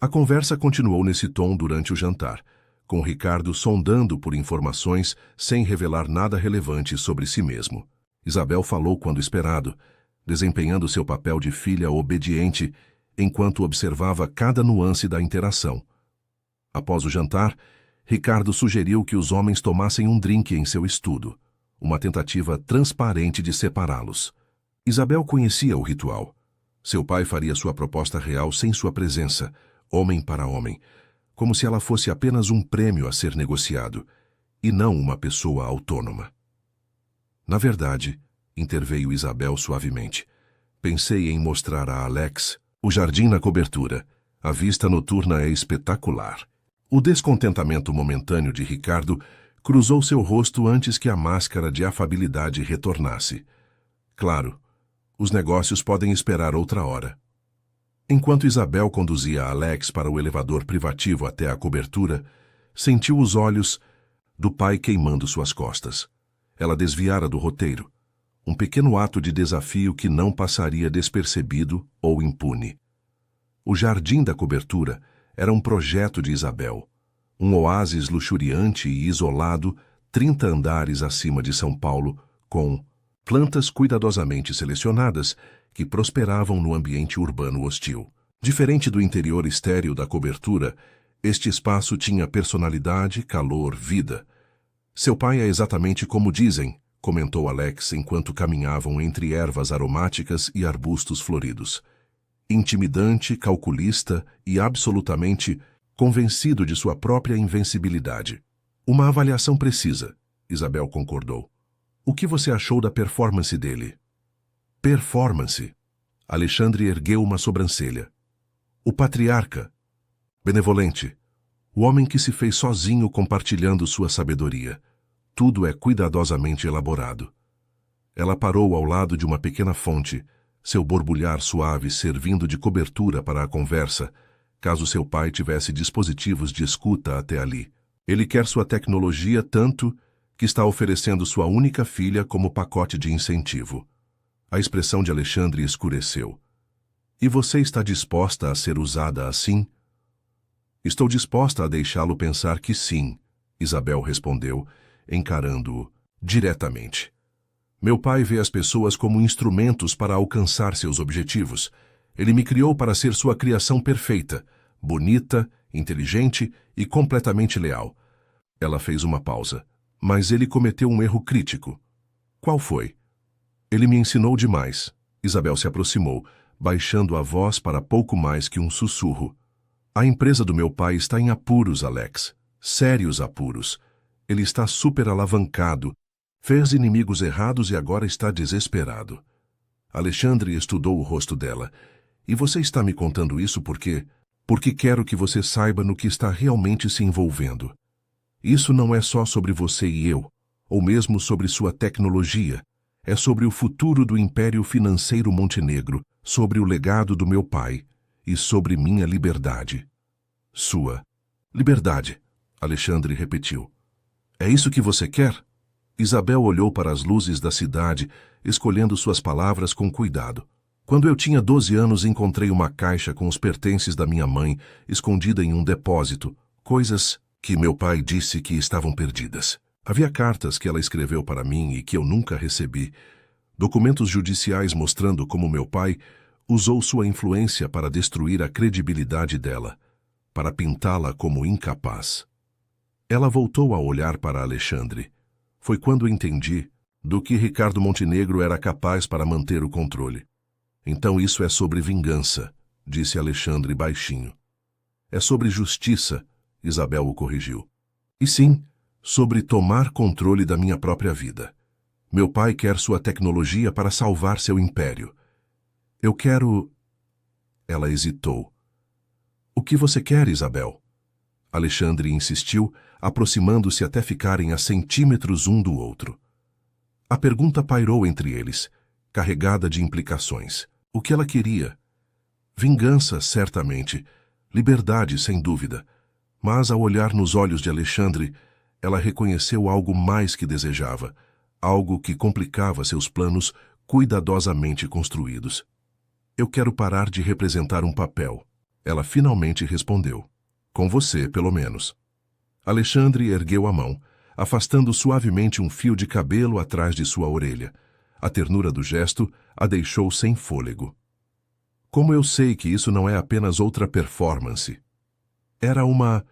A conversa continuou nesse tom durante o jantar, com Ricardo sondando por informações sem revelar nada relevante sobre si mesmo. Isabel falou quando esperado, desempenhando seu papel de filha obediente enquanto observava cada nuance da interação. Após o jantar, Ricardo sugeriu que os homens tomassem um drink em seu estudo, uma tentativa transparente de separá-los. Isabel conhecia o ritual. Seu pai faria sua proposta real sem sua presença, homem para homem, como se ela fosse apenas um prêmio a ser negociado, e não uma pessoa autônoma. Na verdade, interveio Isabel suavemente, pensei em mostrar a Alex o jardim na cobertura. A vista noturna é espetacular. O descontentamento momentâneo de Ricardo cruzou seu rosto antes que a máscara de afabilidade retornasse. Claro, os negócios podem esperar outra hora. Enquanto Isabel conduzia Alex para o elevador privativo até a cobertura, sentiu os olhos do pai queimando suas costas. Ela desviara do roteiro, um pequeno ato de desafio que não passaria despercebido ou impune. O jardim da cobertura era um projeto de Isabel, um oásis luxuriante e isolado 30 andares acima de São Paulo, com plantas cuidadosamente selecionadas que prosperavam no ambiente urbano hostil. Diferente do interior estéril da cobertura, este espaço tinha personalidade, calor, vida. Seu pai é exatamente como dizem, comentou Alex enquanto caminhavam entre ervas aromáticas e arbustos floridos. Intimidante, calculista e absolutamente convencido de sua própria invencibilidade. Uma avaliação precisa, Isabel concordou. O que você achou da performance dele? Performance. Alexandre ergueu uma sobrancelha. O patriarca. Benevolente. O homem que se fez sozinho compartilhando sua sabedoria. Tudo é cuidadosamente elaborado. Ela parou ao lado de uma pequena fonte, seu borbulhar suave servindo de cobertura para a conversa, caso seu pai tivesse dispositivos de escuta até ali. Ele quer sua tecnologia tanto que está oferecendo sua única filha como pacote de incentivo. A expressão de Alexandre escureceu. E você está disposta a ser usada assim? Estou disposta a deixá-lo pensar que sim, Isabel respondeu, encarando-o diretamente. Meu pai vê as pessoas como instrumentos para alcançar seus objetivos. Ele me criou para ser sua criação perfeita, bonita, inteligente e completamente leal. Ela fez uma pausa, mas ele cometeu um erro crítico. Qual foi? Ele me ensinou demais. Isabel se aproximou, baixando a voz para pouco mais que um sussurro. A empresa do meu pai está em apuros, Alex. Sérios apuros. Ele está super alavancado. Fez inimigos errados e agora está desesperado. Alexandre estudou o rosto dela. E você está me contando isso por quê? Porque quero que você saiba no que está realmente se envolvendo. Isso não é só sobre você e eu, ou mesmo sobre sua tecnologia. É sobre o futuro do Império Financeiro Montenegro, sobre o legado do meu pai e sobre minha liberdade. Sua liberdade, Alexandre repetiu. É isso que você quer? Isabel olhou para as luzes da cidade, escolhendo suas palavras com cuidado. Quando eu tinha 12 anos, encontrei uma caixa com os pertences da minha mãe, escondida em um depósito, coisas que meu pai disse que estavam perdidas. Havia cartas que ela escreveu para mim e que eu nunca recebi, documentos judiciais mostrando como meu pai usou sua influência para destruir a credibilidade dela, para pintá-la como incapaz. Ela voltou a olhar para Alexandre. Foi quando entendi do que Ricardo Montenegro era capaz para manter o controle. Então isso é sobre vingança, disse Alexandre baixinho. É sobre justiça, Isabel o corrigiu. E sim, sobre tomar controle da minha própria vida. Meu pai quer sua tecnologia para salvar seu império. Eu quero... Ela hesitou. O que você quer, Isabel? Alexandre insistiu, aproximando-se até ficarem a centímetros um do outro. A pergunta pairou entre eles, carregada de implicações. O que ela queria? Vingança, certamente. Liberdade, sem dúvida. Mas, ao olhar nos olhos de Alexandre, ela reconheceu algo mais que desejava, algo que complicava seus planos cuidadosamente construídos. Eu quero parar de representar um papel. Ela finalmente respondeu. Com você, pelo menos. Alexandre ergueu a mão, afastando suavemente um fio de cabelo atrás de sua orelha. A ternura do gesto a deixou sem fôlego. Como eu sei que isso não é apenas outra performance? Era uma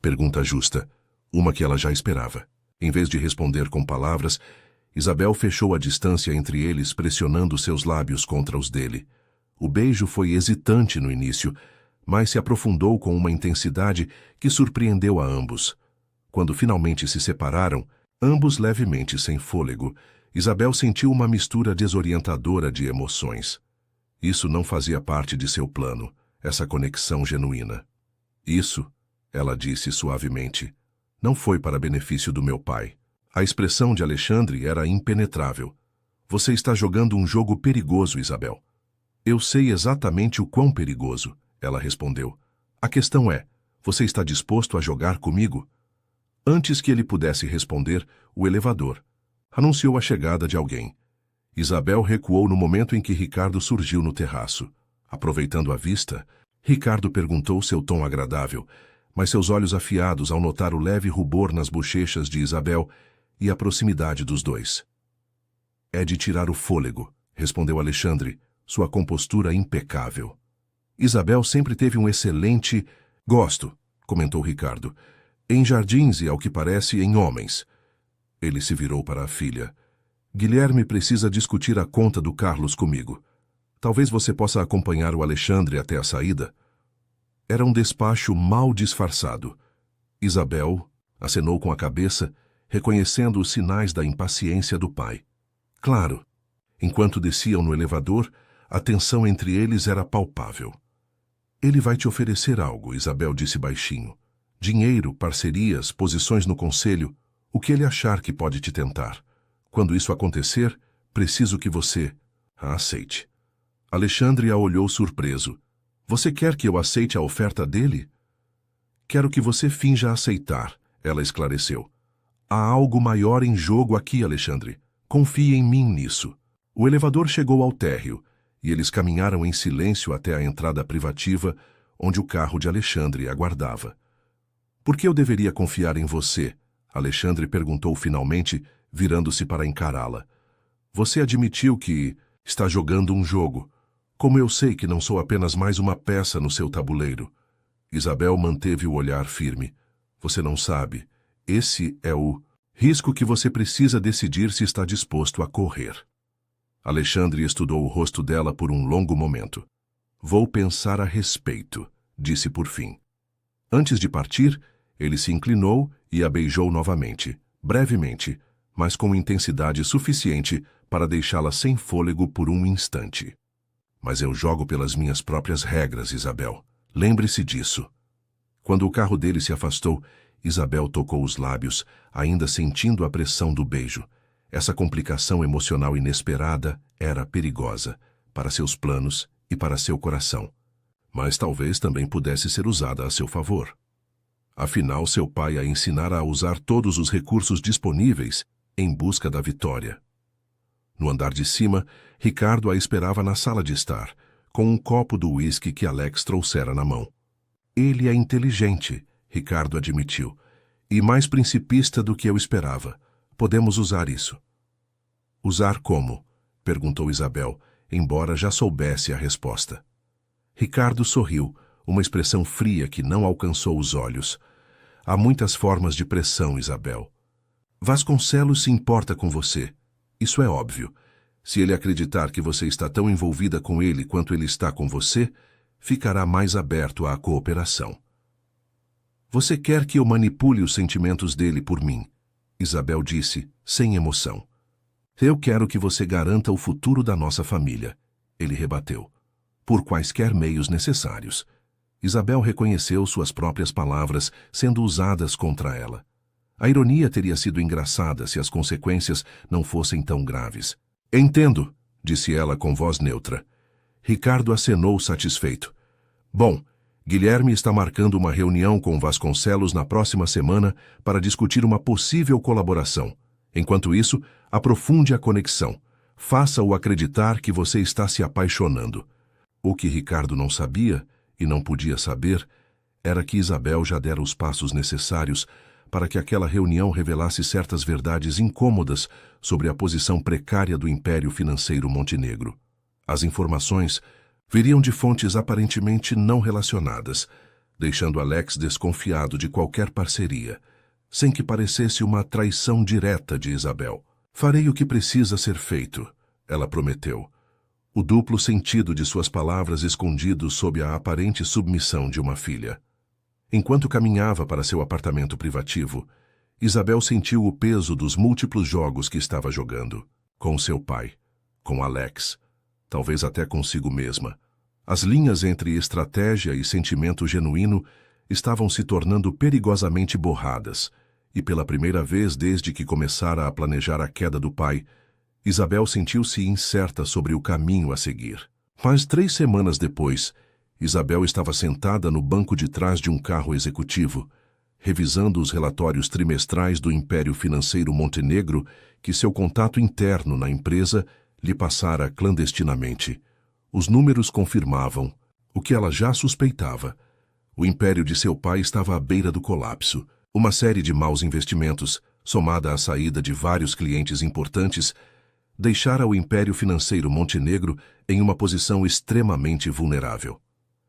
pergunta justa, uma que ela já esperava. Em vez de responder com palavras, Isabel fechou a distância entre eles, pressionando seus lábios contra os dele. O beijo foi hesitante no início, mas se aprofundou com uma intensidade que surpreendeu a ambos. Quando finalmente se separaram, ambos levemente sem fôlego, Isabel sentiu uma mistura desorientadora de emoções. Isso não fazia parte de seu plano, essa conexão genuína. Isso, ela disse suavemente, não foi para benefício do meu pai. A expressão de Alexandre era impenetrável. Você está jogando um jogo perigoso, Isabel. Eu sei exatamente o quão perigoso, ela respondeu. A questão é, você está disposto a jogar comigo? Antes que ele pudesse responder, o elevador anunciou a chegada de alguém. Isabel recuou no momento em que Ricardo surgiu no terraço. Aproveitando a vista, Ricardo perguntou seu tom agradável, mas seus olhos afiados ao notar o leve rubor nas bochechas de Isabel e a proximidade dos dois. É de tirar o fôlego, respondeu Alexandre, sua compostura impecável. Isabel sempre teve um excelente gosto, comentou Ricardo, em jardins e, ao que parece, em homens. Ele se virou para a filha. Guilherme precisa discutir a conta do Carlos comigo. Talvez você possa acompanhar o Alexandre até a saída. Era um despacho mal disfarçado. Isabel acenou com a cabeça, reconhecendo os sinais da impaciência do pai. Claro, enquanto desciam no elevador, a tensão entre eles era palpável. Ele vai te oferecer algo, Isabel disse baixinho. Dinheiro, parcerias, posições no conselho, o que ele achar que pode te tentar. Quando isso acontecer, preciso que você a aceite. Alexandre a olhou surpreso. Você quer que eu aceite a oferta dele? Quero que você finja aceitar, ela esclareceu. Há algo maior em jogo aqui, Alexandre. Confie em mim nisso. O elevador chegou ao térreo, e eles caminharam em silêncio até a entrada privativa, onde o carro de Alexandre aguardava. Por que eu deveria confiar em você? Alexandre perguntou finalmente, virando-se para encará-la. Você admitiu que está jogando um jogo. Como eu sei que não sou apenas mais uma peça no seu tabuleiro? Isabel manteve o olhar firme. Você não sabe. Esse é o risco que você precisa decidir se está disposto a correr. Alexandre estudou o rosto dela por um longo momento. Vou pensar a respeito, disse por fim. Antes de partir, ele se inclinou e a beijou novamente, brevemente, mas com intensidade suficiente para deixá-la sem fôlego por um instante. Mas eu jogo pelas minhas próprias regras, Isabel. Lembre-se disso. Quando o carro dele se afastou, Isabel tocou os lábios, ainda sentindo a pressão do beijo. Essa complicação emocional inesperada era perigosa para seus planos e para seu coração, mas talvez também pudesse ser usada a seu favor. Afinal, seu pai a ensinara a usar todos os recursos disponíveis em busca da vitória. No andar de cima, Ricardo a esperava na sala de estar, com um copo do uísque que Alex trouxera na mão. Ele é inteligente, Ricardo admitiu, e mais principista do que eu esperava. Podemos usar isso. Usar como? Perguntou Isabel, embora já soubesse a resposta. Ricardo sorriu, uma expressão fria que não alcançou os olhos. Há muitas formas de pressão, Isabel. Vasconcelos se importa com você. Isso é óbvio. Se ele acreditar que você está tão envolvida com ele quanto ele está com você, ficará mais aberto à cooperação. Você quer que eu manipule os sentimentos dele por mim? Isabel disse, sem emoção. Eu quero que você garanta o futuro da nossa família, ele rebateu. Por quaisquer meios necessários. Isabel reconheceu suas próprias palavras sendo usadas contra ela. A ironia teria sido engraçada se as consequências não fossem tão graves. Entendo, disse ela com voz neutra. Ricardo acenou satisfeito. Bom, Guilherme está marcando uma reunião com Vasconcelos na próxima semana para discutir uma possível colaboração. Enquanto isso, aprofunde a conexão. Faça-o acreditar que você está se apaixonando. O que Ricardo não sabia, e não podia saber, era que Isabel já dera os passos necessários para que aquela reunião revelasse certas verdades incômodas sobre a posição precária do Império Financeiro Montenegro. As informações viriam de fontes aparentemente não relacionadas, deixando Alex desconfiado de qualquer parceria, sem que parecesse uma traição direta de Isabel. Farei o que precisa ser feito, ela prometeu. O duplo sentido de suas palavras escondido sob a aparente submissão de uma filha. Enquanto caminhava para seu apartamento privativo, Isabel sentiu o peso dos múltiplos jogos que estava jogando. Com seu pai, com Alex, talvez até consigo mesma. As linhas entre estratégia e sentimento genuíno estavam se tornando perigosamente borradas, e pela primeira vez desde que começara a planejar a queda do pai, Isabel sentiu-se incerta sobre o caminho a seguir. Mas 3 semanas depois, Isabel estava sentada no banco de trás de um carro executivo, revisando os relatórios trimestrais do Império Financeiro Montenegro que seu contato interno na empresa lhe passara clandestinamente. Os números confirmavam o que ela já suspeitava. O império de seu pai estava à beira do colapso. Uma série de maus investimentos, somada à saída de vários clientes importantes, deixara o Império Financeiro Montenegro em uma posição extremamente vulnerável.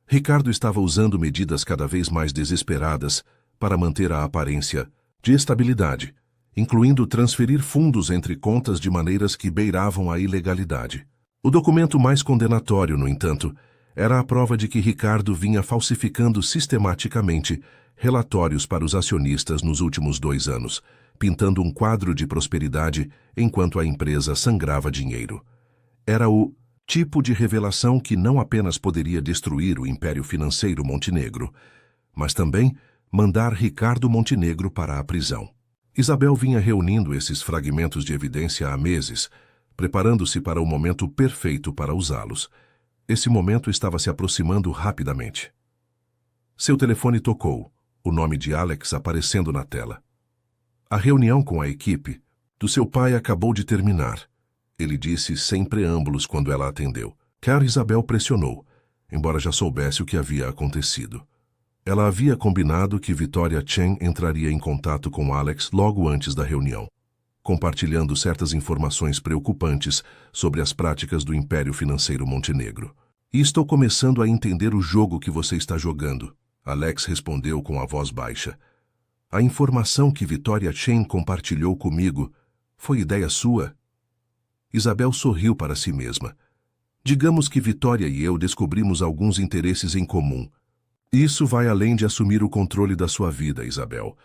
Ricardo estava usando medidas cada vez mais desesperadas para manter a aparência de estabilidade, incluindo transferir fundos entre contas de maneiras que beiravam a ilegalidade. O documento mais condenatório, no entanto, era a prova de que Ricardo vinha falsificando sistematicamente relatórios para os acionistas nos últimos 2 anos, pintando um quadro de prosperidade enquanto a empresa sangrava dinheiro. Era o tipo de revelação que não apenas poderia destruir o Império Financeiro Montenegro, mas também mandar Ricardo Montenegro para a prisão. Isabel vinha reunindo esses fragmentos de evidência há meses, preparando-se para o momento perfeito para usá-los. Esse momento estava se aproximando rapidamente. Seu telefone tocou, o nome de Alex aparecendo na tela. A reunião com a equipe do seu pai acabou de terminar, ele disse sem preâmbulos quando ela atendeu. Quer Isabel pressionou, embora já soubesse o que havia acontecido. Ela havia combinado que Victoria Chen entraria em contato com Alex logo antes da reunião, compartilhando certas informações preocupantes sobre as práticas do Império Financeiro Montenegro. E estou começando a entender o jogo que você está jogando, Alex respondeu com a voz baixa. A informação que Victoria Chen compartilhou comigo foi ideia sua? Isabel sorriu para si mesma. Digamos que Victoria e eu descobrimos alguns interesses em comum. Isso vai além de assumir o controle da sua vida, Isabel.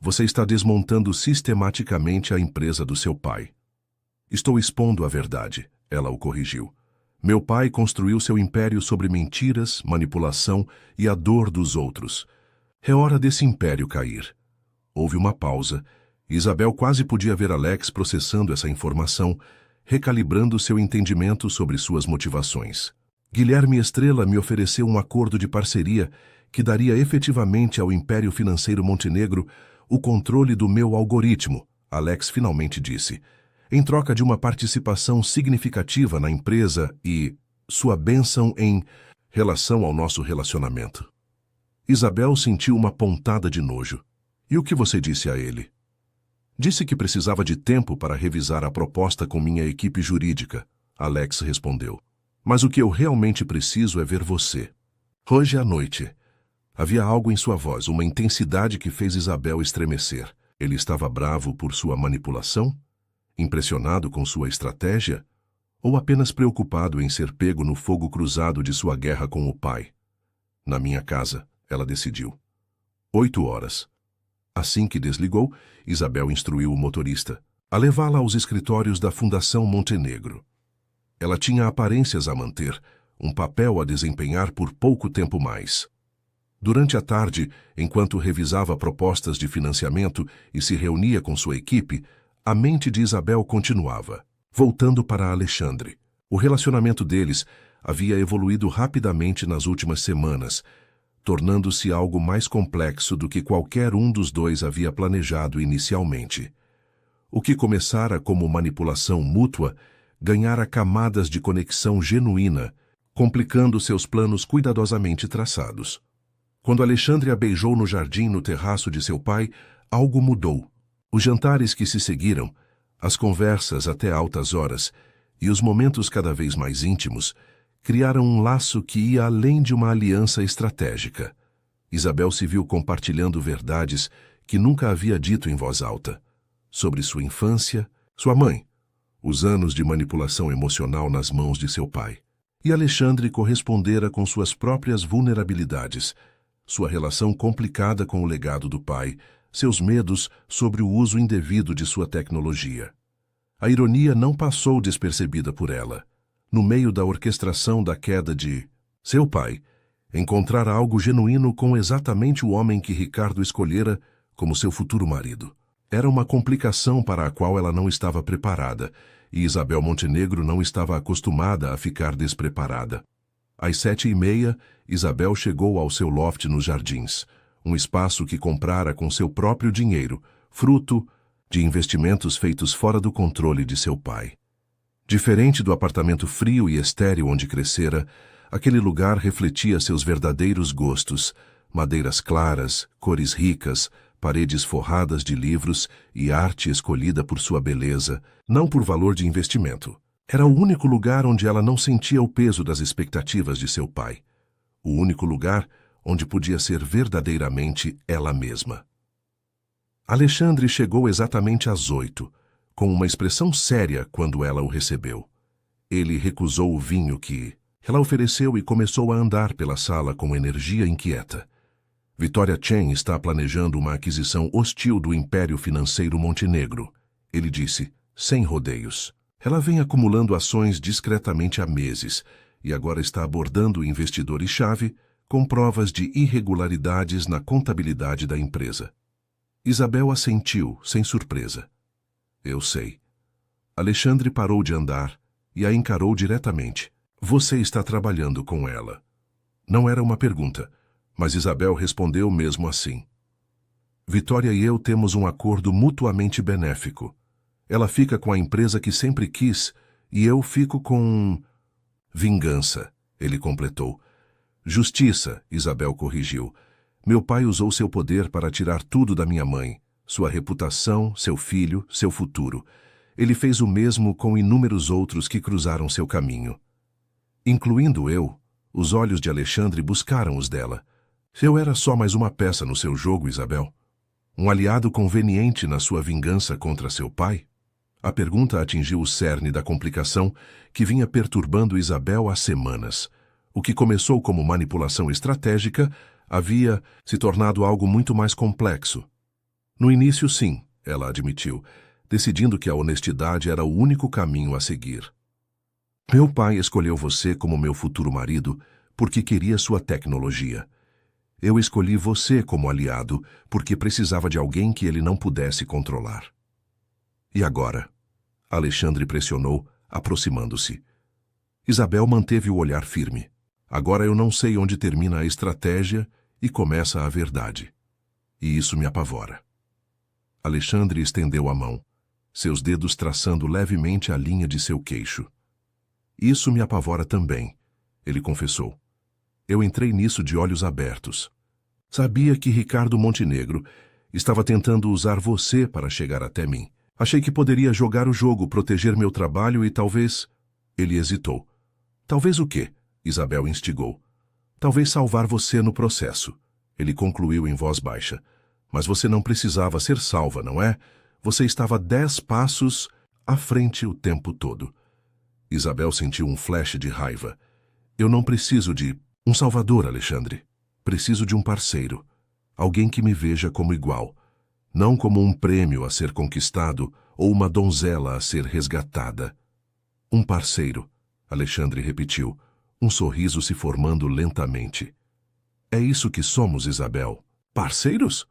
Você está desmontando sistematicamente a empresa do seu pai. Estou expondo a verdade, ela o corrigiu. Meu pai construiu seu império sobre mentiras, manipulação e a dor dos outros. É hora desse império cair. Houve uma pausa. Isabel quase podia ver Alex processando essa informação, recalibrando seu entendimento sobre suas motivações. Guilherme Estrela me ofereceu um acordo de parceria que daria efetivamente ao Império Financeiro Montenegro o controle do meu algoritmo, Alex finalmente disse, em troca de uma participação significativa na empresa e sua bênção em relação ao nosso relacionamento. Isabel sentiu uma pontada de nojo. E o que você disse a ele? Disse que precisava de tempo para revisar a proposta com minha equipe jurídica, Alex respondeu. Mas o que eu realmente preciso é ver você. Hoje à noite. Havia algo em sua voz, uma intensidade que fez Isabel estremecer. Ele estava bravo por sua manipulação? Impressionado com sua estratégia? Ou apenas preocupado em ser pego no fogo cruzado de sua guerra com o pai? Na minha casa, ela decidiu. 8 horas. Assim que desligou, Isabel instruiu o motorista a levá-la aos escritórios da Fundação Montenegro. Ela tinha aparências a manter, um papel a desempenhar por pouco tempo mais. Durante a tarde, enquanto revisava propostas de financiamento e se reunia com sua equipe, a mente de Isabel continuava, voltando para Alexandre. O relacionamento deles havia evoluído rapidamente nas últimas semanas, tornando-se algo mais complexo do que qualquer um dos dois havia planejado inicialmente. O que começara como manipulação mútua ganhara camadas de conexão genuína, complicando seus planos cuidadosamente traçados. Quando Alexandre a beijou no jardim no terraço de seu pai, algo mudou. Os jantares que se seguiram, as conversas até altas horas e os momentos cada vez mais íntimos criaram um laço que ia além de uma aliança estratégica. Isabel se viu compartilhando verdades que nunca havia dito em voz alta. Sobre sua infância, sua mãe, os anos de manipulação emocional nas mãos de seu pai. E Alexandre correspondera com suas próprias vulnerabilidades, sua relação complicada com o legado do pai, seus medos sobre o uso indevido de sua tecnologia. A ironia não passou despercebida por ela. No meio da orquestração da queda de seu pai, encontrara algo genuíno com exatamente o homem que Ricardo escolhera como seu futuro marido. Era uma complicação para a qual ela não estava preparada, e Isabel Montenegro não estava acostumada a ficar despreparada. Às 7h30, Isabel chegou ao seu loft nos Jardins, um espaço que comprara com seu próprio dinheiro, fruto de investimentos feitos fora do controle de seu pai. Diferente do apartamento frio e estéril onde crescera, aquele lugar refletia seus verdadeiros gostos, madeiras claras, cores ricas, paredes forradas de livros e arte escolhida por sua beleza, não por valor de investimento. Era o único lugar onde ela não sentia o peso das expectativas de seu pai. O único lugar onde podia ser verdadeiramente ela mesma. Alexandre chegou exatamente às 8, com uma expressão séria quando ela o recebeu. Ele recusou o vinho que ela ofereceu e começou a andar pela sala com energia inquieta. Victoria Chen está planejando uma aquisição hostil do Império Financeiro Montenegro, ele disse, sem rodeios. Ela vem acumulando ações discretamente há meses e agora está abordando investidores-chave com provas de irregularidades na contabilidade da empresa. Isabel assentiu, sem surpresa. Eu sei. Alexandre parou de andar e a encarou diretamente. Você está trabalhando com ela. Não era uma pergunta, mas Isabel respondeu mesmo assim. Vitória e eu temos um acordo mutuamente benéfico. Ela fica com a empresa que sempre quis e eu fico com... Vingança, ele completou. Justiça, Isabel corrigiu. Meu pai usou seu poder para tirar tudo da minha mãe, sua reputação, seu filho, seu futuro. Ele fez o mesmo com inúmeros outros que cruzaram seu caminho. Incluindo eu, os olhos de Alexandre buscaram os dela. Eu era só mais uma peça no seu jogo, Isabel. Um aliado conveniente na sua vingança contra seu pai? A pergunta atingiu o cerne da complicação que vinha perturbando Isabel há semanas. O que começou como manipulação estratégica havia se tornado algo muito mais complexo. No início, sim, ela admitiu, decidindo que a honestidade era o único caminho a seguir. Meu pai escolheu você como meu futuro marido porque queria sua tecnologia. Eu escolhi você como aliado porque precisava de alguém que ele não pudesse controlar. E agora? Alexandre pressionou, aproximando-se. Isabel manteve o olhar firme. Agora eu não sei onde termina a estratégia e começa a verdade. E isso me apavora. Alexandre estendeu a mão, seus dedos traçando levemente a linha de seu queixo. Isso me apavora também, ele confessou. Eu entrei nisso de olhos abertos. Sabia que Ricardo Montenegro estava tentando usar você para chegar até mim. Achei que poderia jogar o jogo, proteger meu trabalho e talvez... Ele hesitou. Talvez o quê? Isabel instigou. Talvez salvar você no processo. Ele concluiu em voz baixa. Mas você não precisava ser salva, não é? Você estava 10 passos à frente o tempo todo. Isabel sentiu um flash de raiva. Eu não preciso de um salvador, Alexandre. Preciso de um parceiro. Alguém que me veja como igual. Não como um prêmio a ser conquistado ou uma donzela a ser resgatada. Um parceiro, Alexandre repetiu, um sorriso se formando lentamente. É isso que somos, Isabel. Parceiros?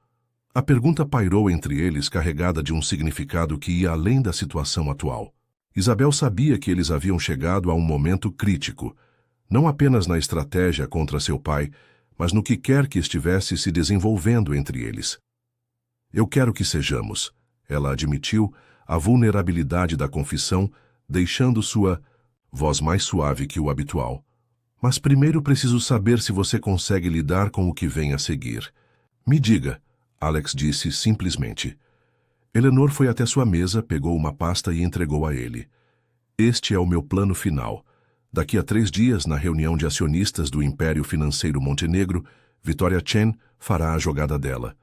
A pergunta pairou entre eles carregada de um significado que ia além da situação atual. Isabel sabia que eles haviam chegado a um momento crítico, não apenas na estratégia contra seu pai, mas no que quer que estivesse se desenvolvendo entre eles. Eu quero que sejamos, ela admitiu, a vulnerabilidade da confissão, deixando sua voz mais suave que o habitual. Mas primeiro preciso saber se você consegue lidar com o que vem a seguir. Me diga, Alex disse simplesmente. Eleanor foi até sua mesa, pegou uma pasta e entregou a ele. Este é o meu plano final. Daqui a 3 dias, na reunião de acionistas do Império Financeiro Montenegro, Vitória Chen fará a jogada dela.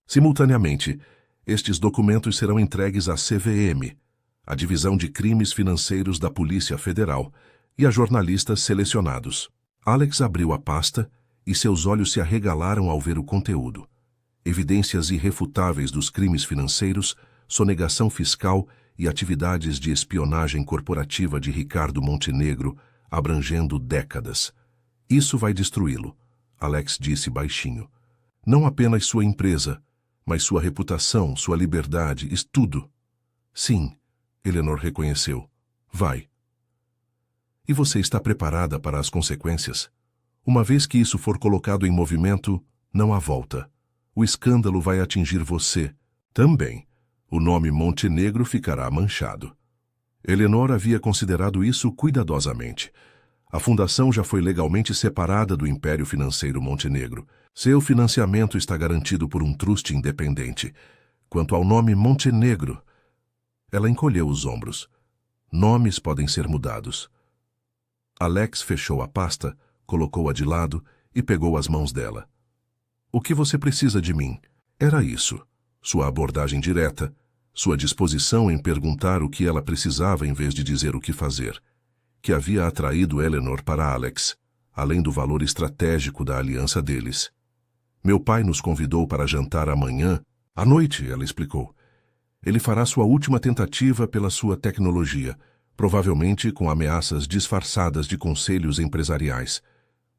Simultaneamente, estes documentos serão entregues à CVM, a Divisão de Crimes Financeiros da Polícia Federal, e a jornalistas selecionados. Alex abriu a pasta e seus olhos se arregalaram ao ver o conteúdo. Evidências irrefutáveis dos crimes financeiros, sonegação fiscal e atividades de espionagem corporativa de Ricardo Montenegro, abrangendo décadas. Isso vai destruí-lo, Alex disse baixinho. Não apenas sua empresa, mas sua reputação, sua liberdade, tudo. Sim, Eleanor reconheceu. Vai. E você está preparada para as consequências? Uma vez que isso for colocado em movimento, não há volta. O escândalo vai atingir você também. O nome Montenegro ficará manchado. Eleanor havia considerado isso cuidadosamente. A fundação já foi legalmente separada do Império Financeiro Montenegro. Seu financiamento está garantido por um truste independente. Quanto ao nome Montenegro, ela encolheu os ombros. Nomes podem ser mudados. Alex fechou a pasta, colocou-a de lado e pegou as mãos dela. O que você precisa de mim? Era isso. Sua abordagem direta, sua disposição em perguntar o que ela precisava em vez de dizer o que fazer, que havia atraído Eleanor para Alex, além do valor estratégico da aliança deles. Meu pai nos convidou para jantar amanhã, à noite, ela explicou. Ele fará sua última tentativa pela sua tecnologia, provavelmente com ameaças disfarçadas de conselhos empresariais.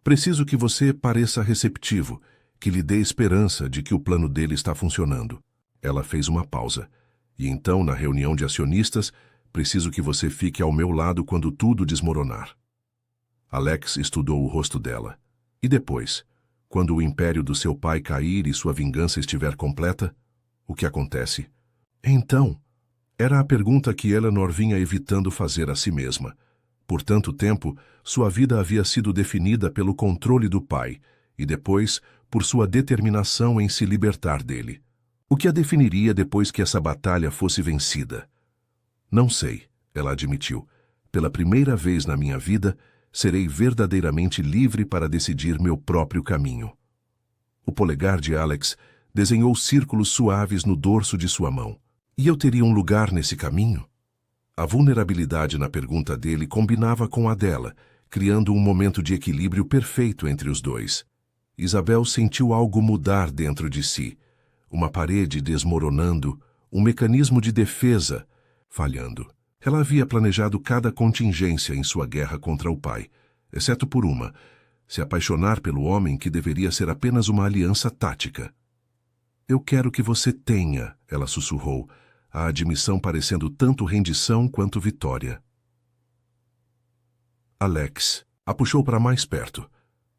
Preciso que você pareça receptivo, que lhe dê esperança de que o plano dele está funcionando. Ela fez uma pausa. E então, na reunião de acionistas, preciso que você fique ao meu lado quando tudo desmoronar. Alex estudou o rosto dela. E depois, quando o império do seu pai cair e sua vingança estiver completa, o que acontece? Então, era a pergunta que Eleanor vinha evitando fazer a si mesma. Por tanto tempo, sua vida havia sido definida pelo controle do pai, e depois, por sua determinação em se libertar dele. O que a definiria depois que essa batalha fosse vencida? Não sei, ela admitiu. Pela primeira vez na minha vida, serei verdadeiramente livre para decidir meu próprio caminho. O polegar de Alex desenhou círculos suaves no dorso de sua mão. E eu teria um lugar nesse caminho? A vulnerabilidade na pergunta dele combinava com a dela, criando um momento de equilíbrio perfeito entre os dois. Isabel sentiu algo mudar dentro de si. Uma parede desmoronando, um mecanismo de defesa falhando. Ela havia planejado cada contingência em sua guerra contra o pai, exceto por uma: se apaixonar pelo homem que deveria ser apenas uma aliança tática. Eu quero que você tenha, ela sussurrou, a admissão parecendo tanto rendição quanto vitória. Alex a puxou para mais perto.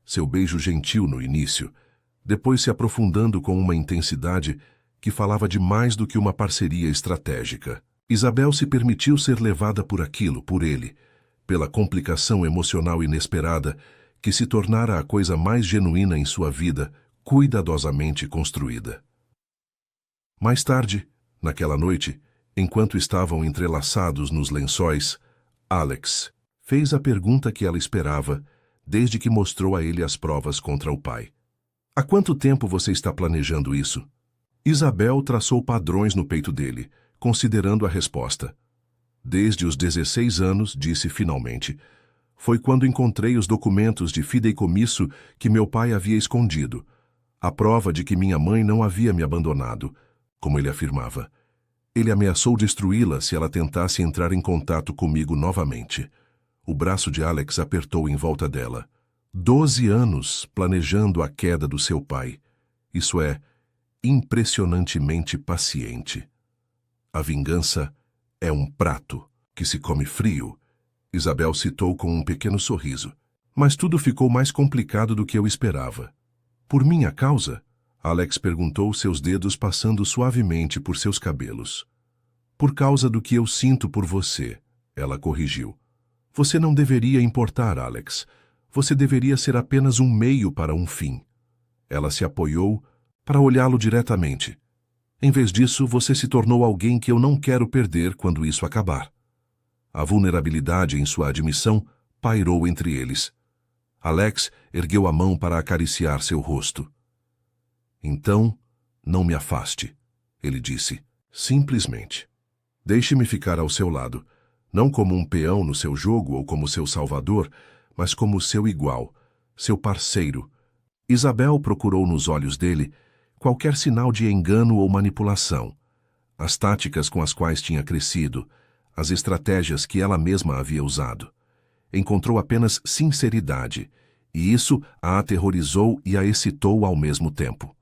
Seu beijo gentil no início, depois se aprofundando com uma intensidade que falava de mais do que uma parceria estratégica. Isabel se permitiu ser levada por aquilo, por ele, pela complicação emocional inesperada que se tornara a coisa mais genuína em sua vida, cuidadosamente construída. Mais tarde, naquela noite, enquanto estavam entrelaçados nos lençóis, Alex fez a pergunta que ela esperava, desde que mostrou a ele as provas contra o pai. Há quanto tempo você está planejando isso? Isabel traçou padrões no peito dele, considerando a resposta. Desde os 16 anos, disse finalmente. Foi quando encontrei os documentos de fideicomisso que meu pai havia escondido. A prova de que minha mãe não havia me abandonado, como ele afirmava. Ele ameaçou destruí-la se ela tentasse entrar em contato comigo novamente. O braço de Alex apertou em volta dela. 12 anos planejando a queda do seu pai. Isso é, impressionantemente paciente. A vingança é um prato que se come frio, Isabel citou com um pequeno sorriso. Mas tudo ficou mais complicado do que eu esperava. Por minha causa? Alex perguntou, seus dedos passando suavemente por seus cabelos. Por causa do que eu sinto por você, ela corrigiu. Você não deveria importar, Alex. Você deveria ser apenas um meio para um fim. Ela se apoiou para olhá-lo diretamente. Em vez disso, você se tornou alguém que eu não quero perder quando isso acabar. A vulnerabilidade em sua admissão pairou entre eles. Alex ergueu a mão para acariciar seu rosto. Então, não me afaste, ele disse, simplesmente. Deixe-me ficar ao seu lado, não como um peão no seu jogo ou como seu salvador, mas como seu igual, seu parceiro. Isabel procurou nos olhos dele qualquer sinal de engano ou manipulação. As táticas com as quais tinha crescido, as estratégias que ela mesma havia usado. Encontrou apenas sinceridade, e isso a aterrorizou e a excitou ao mesmo tempo.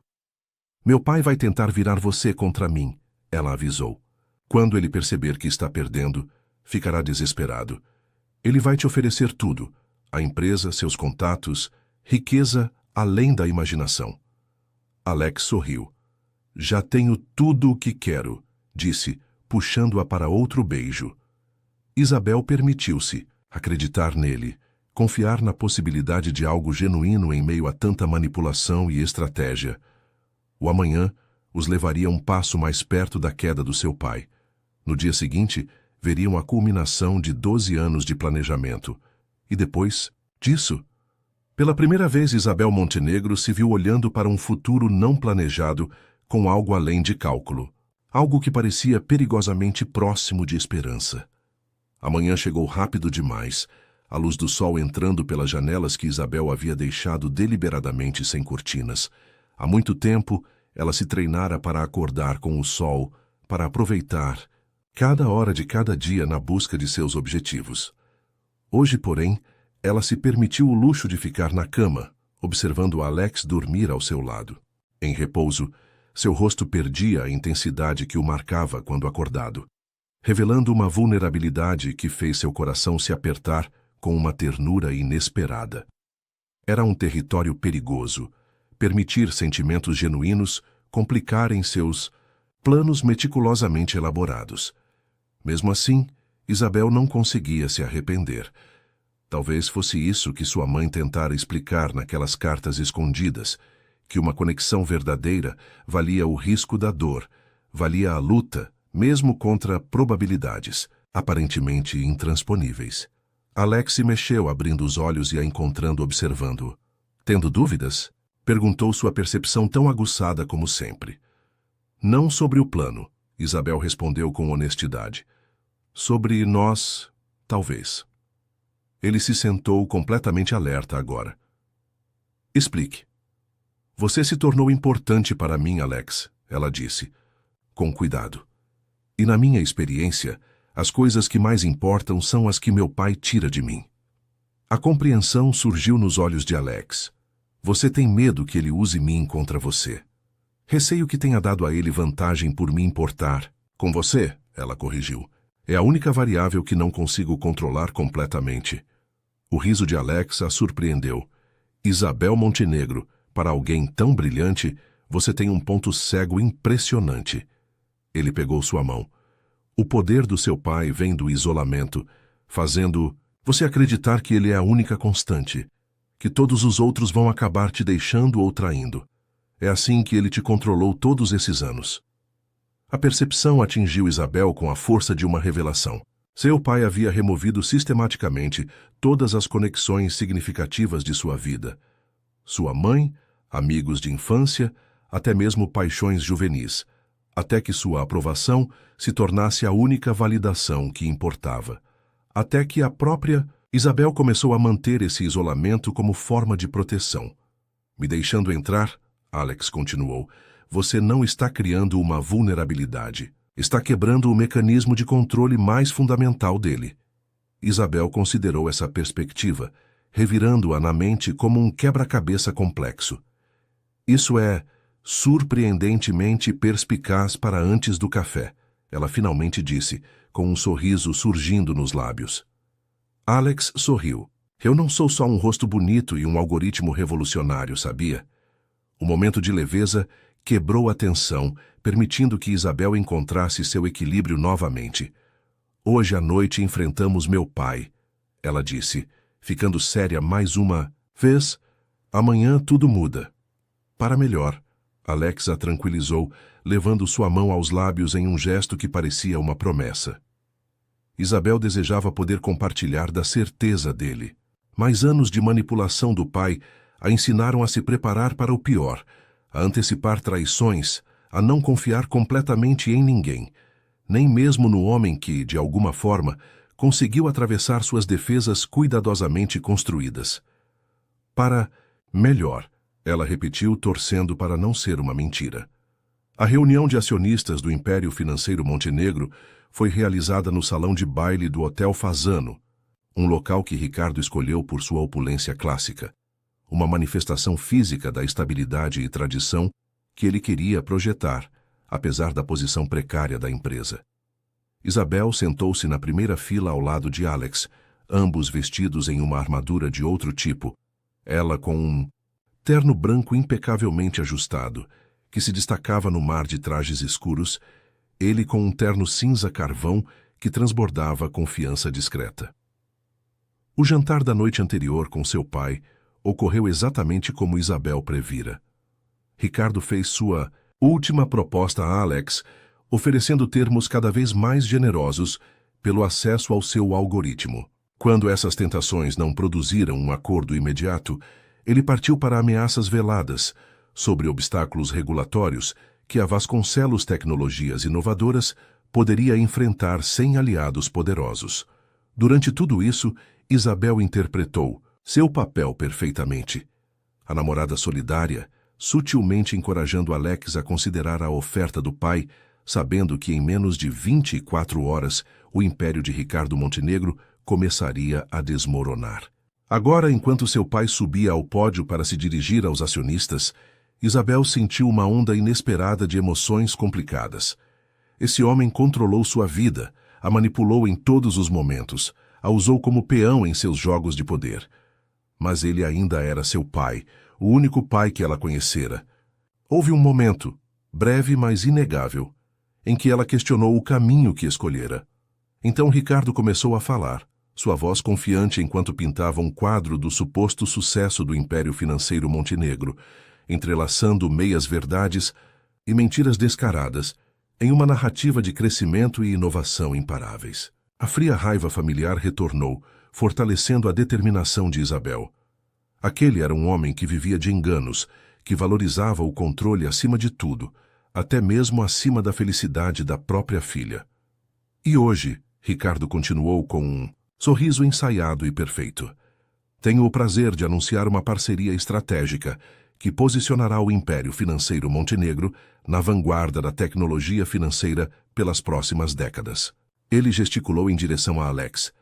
Meu pai vai tentar virar você contra mim, ela avisou. Quando ele perceber que está perdendo, ficará desesperado. Ele vai te oferecer tudo, a empresa, seus contatos, riqueza além da imaginação. Alex sorriu. Já tenho tudo o que quero, disse, puxando-a para outro beijo. Isabel permitiu-se acreditar nele, confiar na possibilidade de algo genuíno em meio a tanta manipulação e estratégia. O amanhã os levaria um passo mais perto da queda do seu pai. No dia seguinte, veriam a culminação de 12 anos de planejamento. E depois disso, pela primeira vez Isabel Montenegro se viu olhando para um futuro não planejado com algo além de cálculo. Algo que parecia perigosamente próximo de esperança. A manhã chegou rápido demais, a luz do sol entrando pelas janelas que Isabel havia deixado deliberadamente sem cortinas. Há muito tempo, ela se treinara para acordar com o sol, para aproveitar cada hora de cada dia na busca de seus objetivos. Hoje, porém, Ela se permitiu o luxo de ficar na cama, observando Alex dormir ao seu lado. Em repouso, seu rosto perdia a intensidade que o marcava quando acordado, revelando uma vulnerabilidade que fez seu coração se apertar com uma ternura inesperada. Era um território perigoso, permitir sentimentos genuínos complicarem seus planos meticulosamente elaborados. Mesmo assim, Isabel não conseguia se arrepender. Talvez fosse isso que sua mãe tentara explicar naquelas cartas escondidas, que uma conexão verdadeira valia o risco da dor, valia a luta, mesmo contra probabilidades, aparentemente intransponíveis. Alex se mexeu, abrindo os olhos e a encontrando observando-o. Tendo dúvidas? Perguntou, sua percepção tão aguçada como sempre. Não sobre o plano, Isabel respondeu com honestidade. Sobre nós, talvez. Ele se sentou completamente alerta agora. Explique. Você se tornou importante para mim, Alex, ela disse, com cuidado. E na minha experiência, as coisas que mais importam são as que meu pai tira de mim. A compreensão surgiu nos olhos de Alex. Você tem medo que ele use mim contra você. Receio que tenha dado a ele vantagem por me importar. Com você, ela corrigiu. É a única variável que não consigo controlar completamente. O riso de Alex a surpreendeu. Isabel Montenegro, para alguém tão brilhante, você tem um ponto cego impressionante. Ele pegou sua mão. O poder do seu pai vem do isolamento, fazendo você acreditar que ele é a única constante, que todos os outros vão acabar te deixando ou traindo. É assim que ele te controlou todos esses anos. A percepção atingiu Isabel com a força de uma revelação. Seu pai havia removido sistematicamente todas as conexões significativas de sua vida. Sua mãe, amigos de infância, até mesmo paixões juvenis, até que sua aprovação se tornasse a única validação que importava. Até que a própria Isabel começou a manter esse isolamento como forma de proteção. Me deixando entrar, Alex continuou, você não está criando uma vulnerabilidade. Está quebrando o mecanismo de controle mais fundamental dele. Isabel considerou essa perspectiva, revirando-a na mente como um quebra-cabeça complexo. Isso é surpreendentemente perspicaz para antes do café, ela finalmente disse, com um sorriso surgindo nos lábios. Alex sorriu. Eu não sou só um rosto bonito e um algoritmo revolucionário, sabia? O momento de leveza quebrou a tensão, permitindo que Isabel encontrasse seu equilíbrio novamente. Hoje à noite enfrentamos meu pai, ela disse, ficando séria mais uma vez. Amanhã tudo muda. Para melhor, Alex a tranquilizou, levando sua mão aos lábios em um gesto que parecia uma promessa. Isabel desejava poder compartilhar da certeza dele. Mas anos de manipulação do pai a ensinaram a se preparar para o pior, a antecipar traições, a não confiar completamente em ninguém, nem mesmo no homem que, de alguma forma, conseguiu atravessar suas defesas cuidadosamente construídas. Para melhor, ela repetiu, torcendo para não ser uma mentira. A reunião de acionistas do Império Financeiro Montenegro foi realizada no salão de baile do Hotel Fasano, um local que Ricardo escolheu por sua opulência clássica, uma manifestação física da estabilidade e tradição que ele queria projetar, apesar da posição precária da empresa. Isabel sentou-se na primeira fila ao lado de Alex, ambos vestidos em uma armadura de outro tipo, ela com um terno branco impecavelmente ajustado, que se destacava no mar de trajes escuros, ele com um terno cinza carvão que transbordava confiança discreta. O jantar da noite anterior com seu pai ocorreu exatamente como Isabel previra. Ricardo fez sua última proposta a Alex, oferecendo termos cada vez mais generosos pelo acesso ao seu algoritmo. Quando essas tentações não produziram um acordo imediato, ele partiu para ameaças veladas sobre obstáculos regulatórios que a Vasconcelos Tecnologias Inovadoras poderia enfrentar sem aliados poderosos. Durante tudo isso, Isabel interpretou seu papel perfeitamente. A namorada solidária, sutilmente encorajando Alex a considerar a oferta do pai, sabendo que em menos de 24 horas o império de Ricardo Montenegro começaria a desmoronar. Agora, enquanto seu pai subia ao pódio para se dirigir aos acionistas, Isabel sentiu uma onda inesperada de emoções complicadas. Esse homem controlou sua vida, a manipulou em todos os momentos, a usou como peão em seus jogos de poder. Mas ele ainda era seu pai, o único pai que ela conhecera. Houve um momento, breve mas inegável, em que ela questionou o caminho que escolhera. Então Ricardo começou a falar, sua voz confiante enquanto pintava um quadro do suposto sucesso do império financeiro Montenegro, entrelaçando meias-verdades e mentiras descaradas em uma narrativa de crescimento e inovação imparáveis. A fria raiva familiar retornou, fortalecendo a determinação de Isabel. Aquele era um homem que vivia de enganos, que valorizava o controle acima de tudo, até mesmo acima da felicidade da própria filha. E hoje, Ricardo continuou com um sorriso ensaiado e perfeito. Tenho o prazer de anunciar uma parceria estratégica que posicionará o Império Financeiro Montenegro na vanguarda da tecnologia financeira pelas próximas décadas. Ele gesticulou em direção a Alex.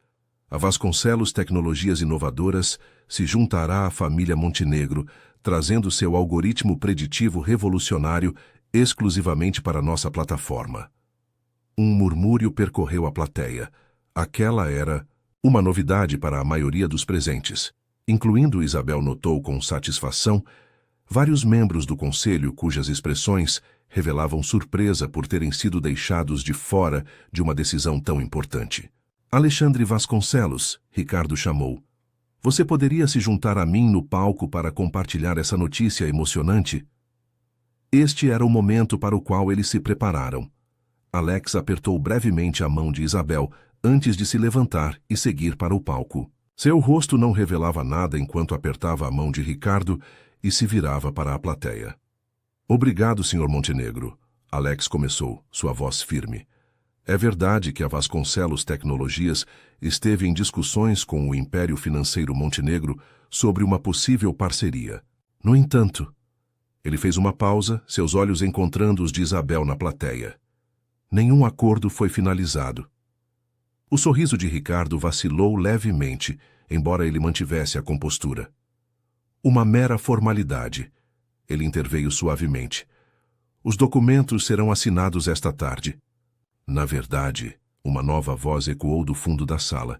A Vasconcelos Tecnologias Inovadoras se juntará à família Montenegro, trazendo seu algoritmo preditivo revolucionário exclusivamente para nossa plataforma. Um murmúrio percorreu a plateia. Aquela era uma novidade para a maioria dos presentes. Incluindo Isabel, notou com satisfação vários membros do conselho cujas expressões revelavam surpresa por terem sido deixados de fora de uma decisão tão importante. Alexandre Vasconcelos, Ricardo chamou. Você poderia se juntar a mim no palco para compartilhar essa notícia emocionante? Este era o momento para o qual eles se prepararam. Alex apertou brevemente a mão de Isabel antes de se levantar e seguir para o palco. Seu rosto não revelava nada enquanto apertava a mão de Ricardo e se virava para a plateia. Obrigado, Sr. Montenegro. Alex começou, sua voz firme. É verdade que a Vasconcelos Tecnologias esteve em discussões com o Império Financeiro Montenegro sobre uma possível parceria. No entanto, ele fez uma pausa, seus olhos encontrando os de Isabel na plateia. Nenhum acordo foi finalizado. O sorriso de Ricardo vacilou levemente, embora ele mantivesse a compostura. Uma mera formalidade. Ele interveio suavemente. Os documentos serão assinados esta tarde. Na verdade, uma nova voz ecoou do fundo da sala.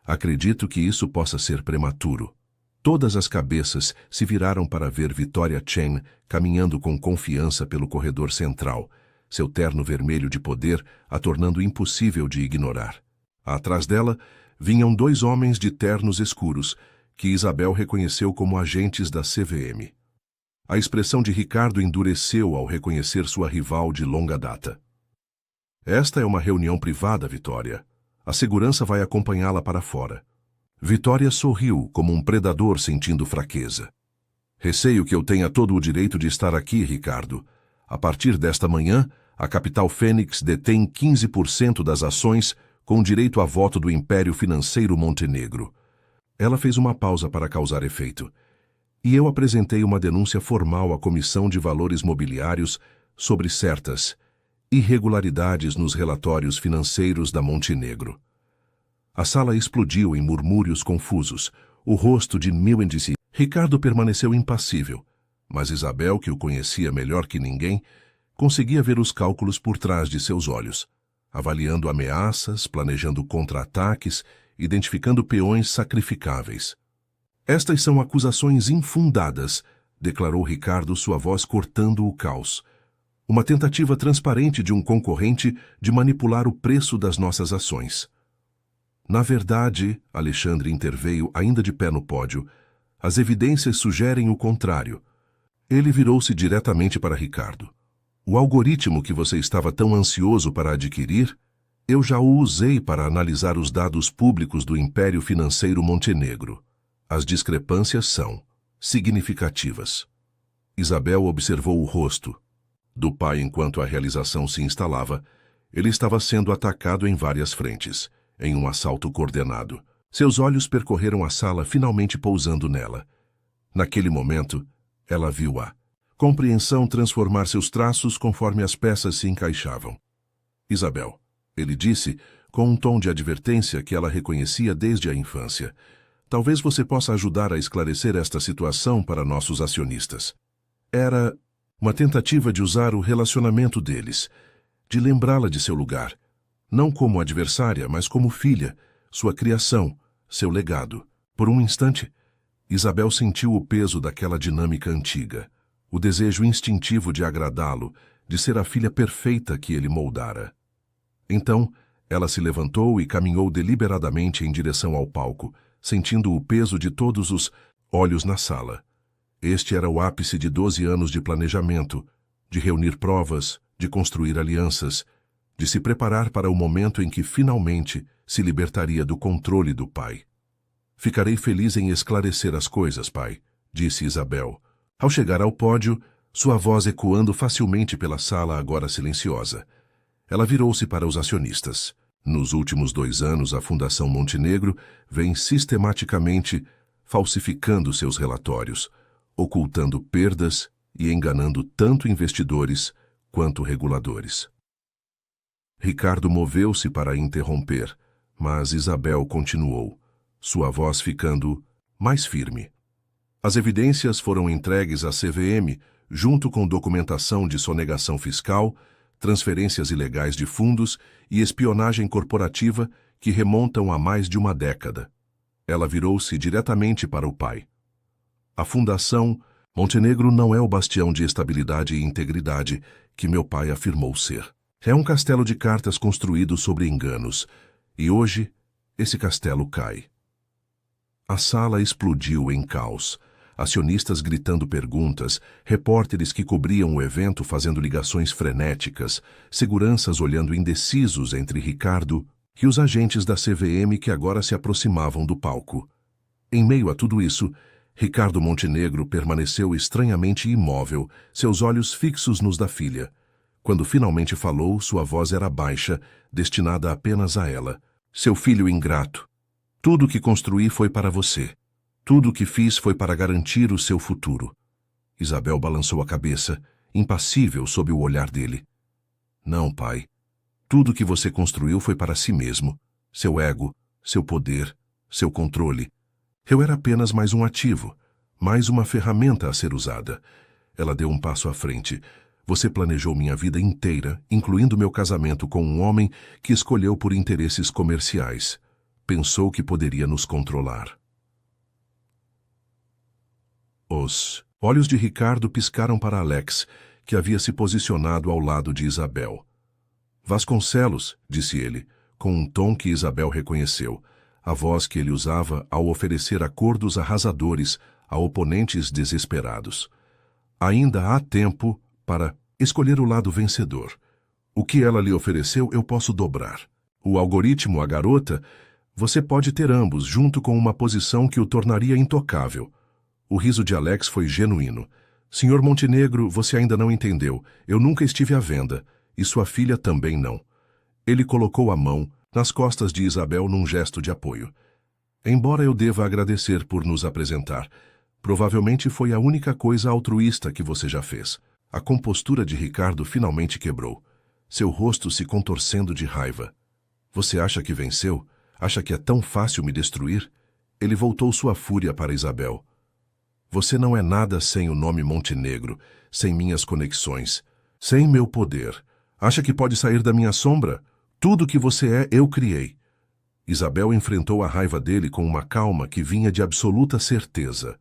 Acredito que isso possa ser prematuro. Todas as cabeças se viraram para ver Victoria Chen caminhando com confiança pelo corredor central, seu terno vermelho de poder a tornando impossível de ignorar. Atrás dela, vinham dois homens de ternos escuros, que Isabel reconheceu como agentes da CVM. A expressão de Ricardo endureceu ao reconhecer sua rival de longa data. Esta é uma reunião privada, Vitória. A segurança vai acompanhá-la para fora. Vitória sorriu como um predador sentindo fraqueza. Receio que eu tenha todo o direito de estar aqui, Ricardo. A partir desta manhã, a Capital Fênix detém 15% das ações com direito a voto do Império Financeiro Montenegro. Ela fez uma pausa para causar efeito. E eu apresentei uma denúncia formal à Comissão de Valores Mobiliários sobre certas irregularidades nos relatórios financeiros da Montenegro. A sala explodiu em murmúrios confusos. O rosto de Milwendice. Ricardo permaneceu impassível, mas Isabel, que o conhecia melhor que ninguém, conseguia ver os cálculos por trás de seus olhos, avaliando ameaças, planejando contra-ataques, identificando peões sacrificáveis. Estas são acusações infundadas, declarou Ricardo, sua voz cortando o caos. Uma tentativa transparente de um concorrente de manipular o preço das nossas ações. Na verdade, Alexandre interveio ainda de pé no pódio, as evidências sugerem o contrário. Ele virou-se diretamente para Ricardo. O algoritmo que você estava tão ansioso para adquirir, eu já o usei para analisar os dados públicos do Império Financeiro Montenegro. As discrepâncias são significativas. Isabel observou o rosto do pai enquanto a realização se instalava. Ele estava sendo atacado em várias frentes, em um assalto coordenado. Seus olhos percorreram a sala, finalmente pousando nela. Naquele momento, ela viu a compreensão transformar seus traços conforme as peças se encaixavam. Isabel, ele disse, com um tom de advertência que ela reconhecia desde a infância. Talvez você possa ajudar a esclarecer esta situação para nossos acionistas. Era uma tentativa de usar o relacionamento deles, de lembrá-la de seu lugar, não como adversária, mas como filha, sua criação, seu legado. Por um instante, Isabel sentiu o peso daquela dinâmica antiga, o desejo instintivo de agradá-lo, de ser a filha perfeita que ele moldara. Então, ela se levantou e caminhou deliberadamente em direção ao palco, sentindo o peso de todos os olhos na sala. Este era o ápice de 12 anos de planejamento, de reunir provas, de construir alianças, de se preparar para o momento em que finalmente se libertaria do controle do pai. Ficarei feliz em esclarecer as coisas, pai, disse Isabel. Ao chegar ao pódio, sua voz ecoando facilmente pela sala agora silenciosa. Ela virou-se para os acionistas. Nos últimos 2 anos, a Fundação Montenegro vem sistematicamente falsificando seus relatórios, ocultando perdas e enganando tanto investidores quanto reguladores. Ricardo moveu-se para interromper, mas Isabel continuou, sua voz ficando mais firme. As evidências foram entregues à CVM, junto com documentação de sonegação fiscal, transferências ilegais de fundos e espionagem corporativa que remontam a mais de uma década. Ela virou-se diretamente para o pai. A Fundação Montenegro não é o bastião de estabilidade e integridade que meu pai afirmou ser. É um castelo de cartas construído sobre enganos, e hoje esse castelo cai. A sala explodiu em caos. Acionistas gritando perguntas, repórteres que cobriam o evento fazendo ligações frenéticas, seguranças olhando indecisos entre Ricardo e os agentes da CVM que agora se aproximavam do palco. Em meio a tudo isso, Ricardo Montenegro permaneceu estranhamente imóvel, seus olhos fixos nos da filha. Quando finalmente falou, sua voz era baixa, destinada apenas a ela. Seu filho ingrato. Tudo o que construí foi para você. Tudo o que fiz foi para garantir o seu futuro. Isabel balançou a cabeça, impassível sob o olhar dele. Não, pai. Tudo o que você construiu foi para si mesmo. Seu ego, seu poder, seu controle. Eu era apenas mais um ativo, mais uma ferramenta a ser usada. Ela deu um passo à frente. Você planejou minha vida inteira, incluindo meu casamento com um homem que escolheu por interesses comerciais. Pensou que poderia nos controlar. Os olhos de Ricardo piscaram para Alex, que havia se posicionado ao lado de Isabel. Vasconcelos, disse ele, com um tom que Isabel reconheceu, a voz que ele usava ao oferecer acordos arrasadores a oponentes desesperados. Ainda há tempo para escolher o lado vencedor. O que ela lhe ofereceu eu posso dobrar. O algoritmo, a garota, você pode ter ambos, junto com uma posição que o tornaria intocável. O riso de Alex foi genuíno. Senhor Montenegro, você ainda não entendeu. Eu nunca estive à venda. E sua filha também não. Ele colocou a mão nas costas de Isabel num gesto de apoio. Embora eu deva agradecer por nos apresentar, provavelmente foi a única coisa altruísta que você já fez. A compostura de Ricardo finalmente quebrou, seu rosto se contorcendo de raiva. Você acha que venceu? Acha que é tão fácil me destruir? Ele voltou sua fúria para Isabel. Você não é nada sem o nome Montenegro, sem minhas conexões, sem meu poder. Acha que pode sair da minha sombra? Tudo que você é, eu criei. Isabel enfrentou a raiva dele com uma calma que vinha de absoluta certeza.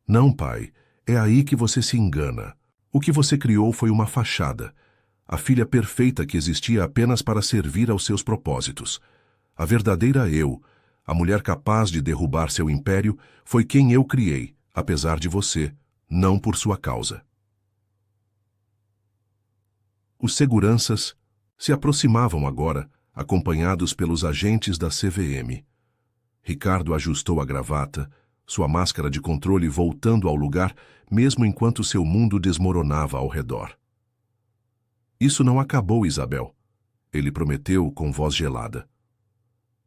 Não, pai, é aí que você se engana. O que você criou foi uma fachada. A filha perfeita que existia apenas para servir aos seus propósitos. A verdadeira eu, a mulher capaz de derrubar seu império, foi quem eu criei, apesar de você, não por sua causa. Os seguranças se aproximavam agora, acompanhados pelos agentes da CVM. Ricardo ajustou a gravata, sua máscara de controle voltando ao lugar, mesmo enquanto seu mundo desmoronava ao redor. Isso não acabou, Isabel. Ele prometeu com voz gelada.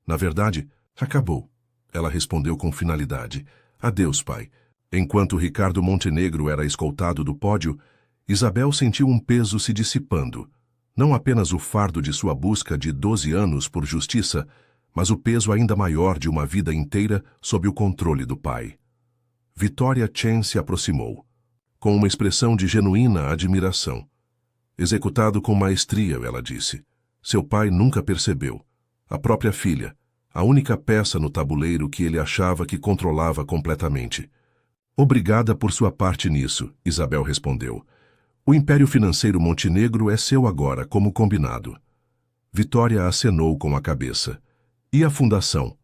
Na verdade, acabou. Ela respondeu com finalidade. Adeus, pai. Enquanto Ricardo Montenegro era escoltado do pódio, Isabel sentiu um peso se dissipando. Não apenas o fardo de sua busca de 12 anos por justiça, mas o peso ainda maior de uma vida inteira sob o controle do pai. Vitória Chen se aproximou, com uma expressão de genuína admiração. Executado com maestria, ela disse. Seu pai nunca percebeu. A própria filha, a única peça no tabuleiro que ele achava que controlava completamente. Obrigada por sua parte nisso, Isabel respondeu. O Império Financeiro Montenegro é seu agora, como combinado. Vitória acenou com a cabeça. E a Fundação?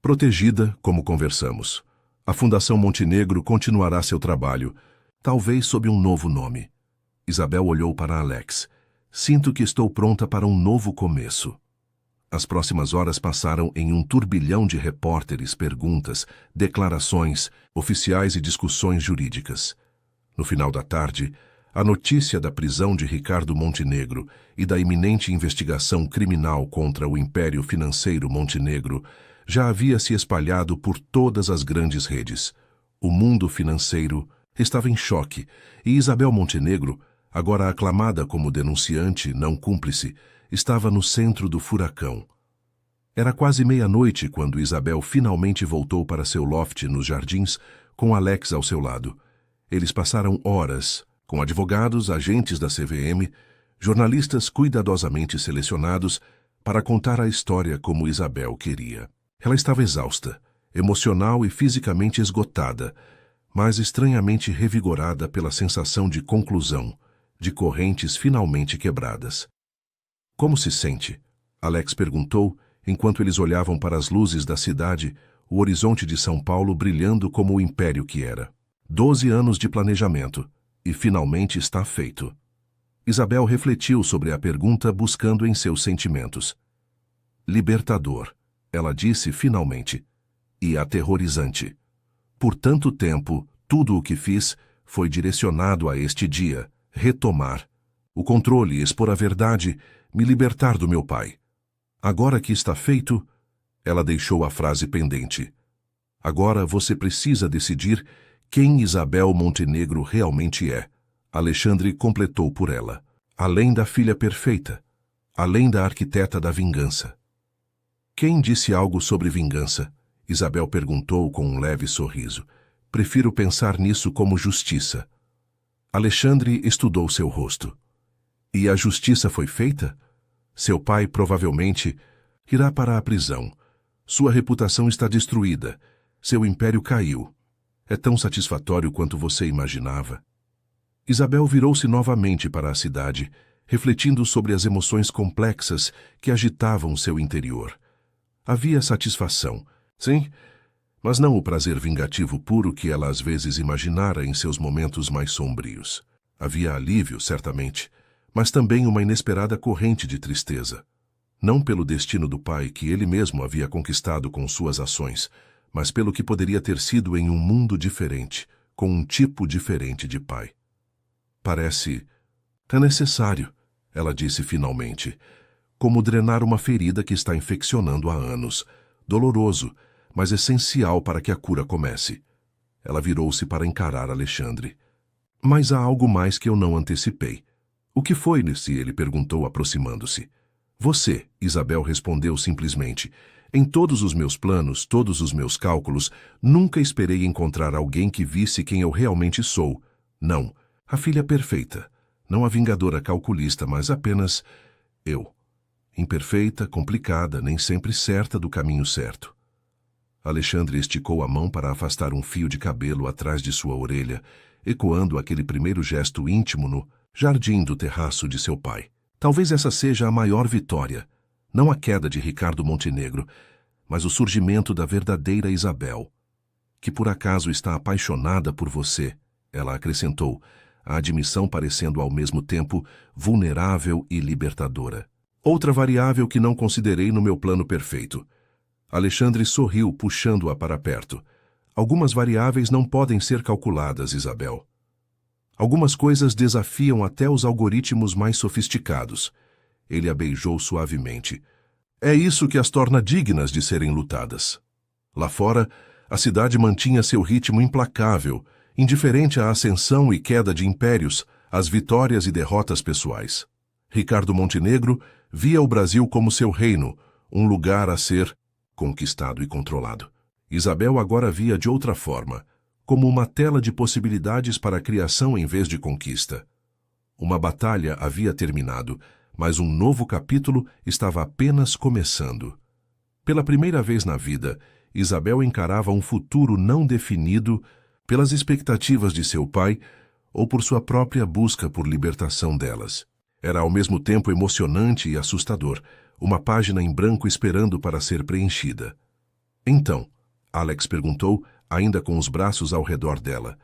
Protegida, como conversamos. A Fundação Montenegro continuará seu trabalho, talvez sob um novo nome. Isabel olhou para Alex. Sinto que estou pronta para um novo começo. As próximas horas passaram em um turbilhão de repórteres, perguntas, declarações, oficiais e discussões jurídicas. No final da tarde, a notícia da prisão de Ricardo Montenegro e da iminente investigação criminal contra o Império Financeiro Montenegro já havia se espalhado por todas as grandes redes. O mundo financeiro estava em choque e Isabel Montenegro, agora aclamada como denunciante não cúmplice, estava no centro do furacão. Era quase meia-noite quando Isabel finalmente voltou para seu loft nos jardins, com Alex ao seu lado. Eles passaram horas, com advogados, agentes da CVM, jornalistas cuidadosamente selecionados, para contar a história como Isabel queria. Ela estava exausta, emocional e fisicamente esgotada, mas estranhamente revigorada pela sensação de conclusão, de correntes finalmente quebradas. Como se sente? Alex perguntou, enquanto eles olhavam para as luzes da cidade, o horizonte de São Paulo brilhando como o império que era. 12 anos de planejamento, e finalmente está feito. Isabel refletiu sobre a pergunta buscando em seus sentimentos. Libertador, ela disse finalmente, e aterrorizante. Por tanto tempo, tudo o que fiz foi direcionado a este dia, retomar o controle, expor a verdade, me libertar do meu pai. Agora que está feito, ela deixou a frase pendente. Agora você precisa decidir quem Isabel Montenegro realmente é. Alexandre completou por ela. Além da filha perfeita, além da arquiteta da vingança. Quem disse algo sobre vingança? Isabel perguntou com um leve sorriso. Prefiro pensar nisso como justiça. Alexandre estudou seu rosto. E a justiça foi feita? Seu pai provavelmente irá para a prisão. Sua reputação está destruída. Seu império caiu. É tão satisfatório quanto você imaginava. Isabel virou-se novamente para a cidade, refletindo sobre as emoções complexas que agitavam seu interior. Havia satisfação, sim, mas não o prazer vingativo puro que ela às vezes imaginara em seus momentos mais sombrios. Havia alívio, certamente, mas também uma inesperada corrente de tristeza. Não pelo destino do pai que ele mesmo havia conquistado com suas ações, mas pelo que poderia ter sido em um mundo diferente, com um tipo diferente de pai. Parece... é necessário, ela disse finalmente, como drenar uma ferida que está infeccionando há anos, doloroso, mas essencial para que a cura comece. Ela virou-se para encarar Alexandre. Mas há algo mais que eu não antecipei. O que foi, Nessi? Ele perguntou aproximando-se. Você, Isabel respondeu simplesmente. Em todos os meus planos, todos os meus cálculos, nunca esperei encontrar alguém que visse quem eu realmente sou. Não, a filha perfeita. Não a vingadora calculista, mas apenas eu. Imperfeita, complicada, nem sempre certa do caminho certo. Alexandre esticou a mão para afastar um fio de cabelo atrás de sua orelha, ecoando aquele primeiro gesto íntimo no jardim do terraço de seu pai. Talvez essa seja a maior vitória, não a queda de Ricardo Montenegro, mas o surgimento da verdadeira Isabel, que por acaso está apaixonada por você, ela acrescentou, a admissão parecendo ao mesmo tempo vulnerável e libertadora. Outra variável que não considerei no meu plano perfeito. Alexandre sorriu, puxando-a para perto. Algumas variáveis não podem ser calculadas, Isabel. Algumas coisas desafiam até os algoritmos mais sofisticados. Ele a beijou suavemente. É isso que as torna dignas de serem lutadas. Lá fora, a cidade mantinha seu ritmo implacável, indiferente à ascensão e queda de impérios, às vitórias e derrotas pessoais. Ricardo Montenegro via o Brasil como seu reino, um lugar a ser conquistado e controlado. Isabel agora via de outra forma, como uma tela de possibilidades para a criação em vez de conquista. Uma batalha havia terminado, mas um novo capítulo estava apenas começando. Pela primeira vez na vida, Isabel encarava um futuro não definido pelas expectativas de seu pai ou por sua própria busca por libertação delas. Era ao mesmo tempo emocionante e assustador, uma página em branco esperando para ser preenchida. Então, Alex perguntou, ainda com os braços ao redor dela,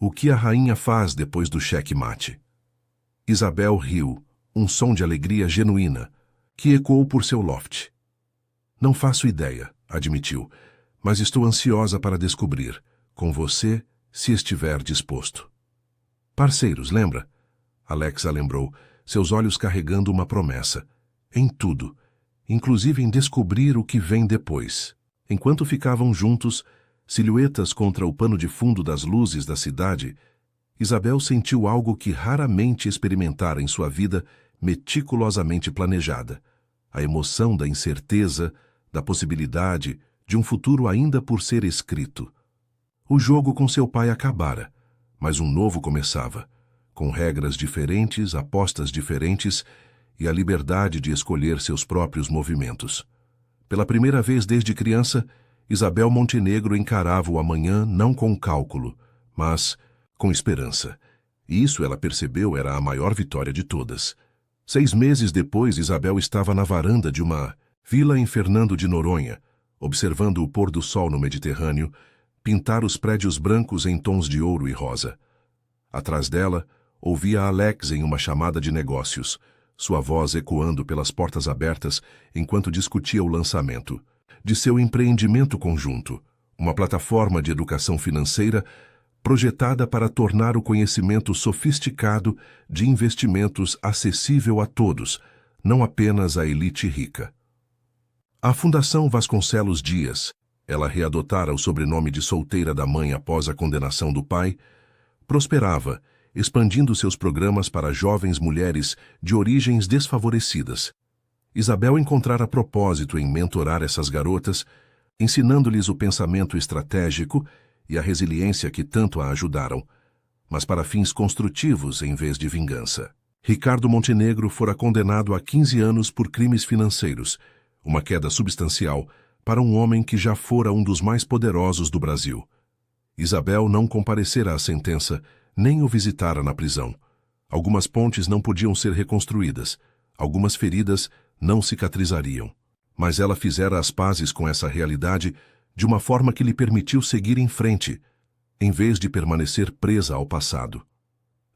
o que a rainha faz depois do cheque-mate? Isabel riu, um som de alegria genuína, que ecoou por seu loft. Não faço ideia, admitiu, mas estou ansiosa para descobrir, com você, se estiver disposto. Parceiros, lembra? Alex a lembrou, seus olhos carregando uma promessa. Em tudo, inclusive em descobrir o que vem depois. Enquanto ficavam juntos, silhuetas contra o pano de fundo das luzes da cidade, Isabel sentiu algo que raramente experimentara em sua vida meticulosamente planejada. A emoção da incerteza, da possibilidade de um futuro ainda por ser escrito. O jogo com seu pai acabara, mas um novo começava, com regras diferentes, apostas diferentes e a liberdade de escolher seus próprios movimentos. Pela primeira vez desde criança, Isabel Montenegro encarava o amanhã não com cálculo, mas com esperança. E isso, ela percebeu, era a maior vitória de todas. 6 meses depois, Isabel estava na varanda de uma vila em Fernando de Noronha, observando o pôr do sol no Mediterrâneo, pintar os prédios brancos em tons de ouro e rosa. Atrás dela, ouvia Alex em uma chamada de negócios, sua voz ecoando pelas portas abertas enquanto discutia o lançamento de seu empreendimento conjunto, uma plataforma de educação financeira projetada para tornar o conhecimento sofisticado de investimentos acessível a todos, não apenas à elite rica. A Fundação Vasconcelos Dias, ela readotara o sobrenome de solteira da mãe após a condenação do pai, prosperava, expandindo seus programas para jovens mulheres de origens desfavorecidas. Isabel encontrara propósito em mentorar essas garotas, ensinando-lhes o pensamento estratégico e a resiliência que tanto a ajudaram, mas para fins construtivos em vez de vingança. Ricardo Montenegro fora condenado a 15 anos por crimes financeiros, uma queda substancial para um homem que já fora um dos mais poderosos do Brasil. Isabel não comparecera à sentença, nem o visitara na prisão. Algumas pontes não podiam ser reconstruídas, algumas feridas não cicatrizariam. Mas ela fizera as pazes com essa realidade de uma forma que lhe permitiu seguir em frente, em vez de permanecer presa ao passado.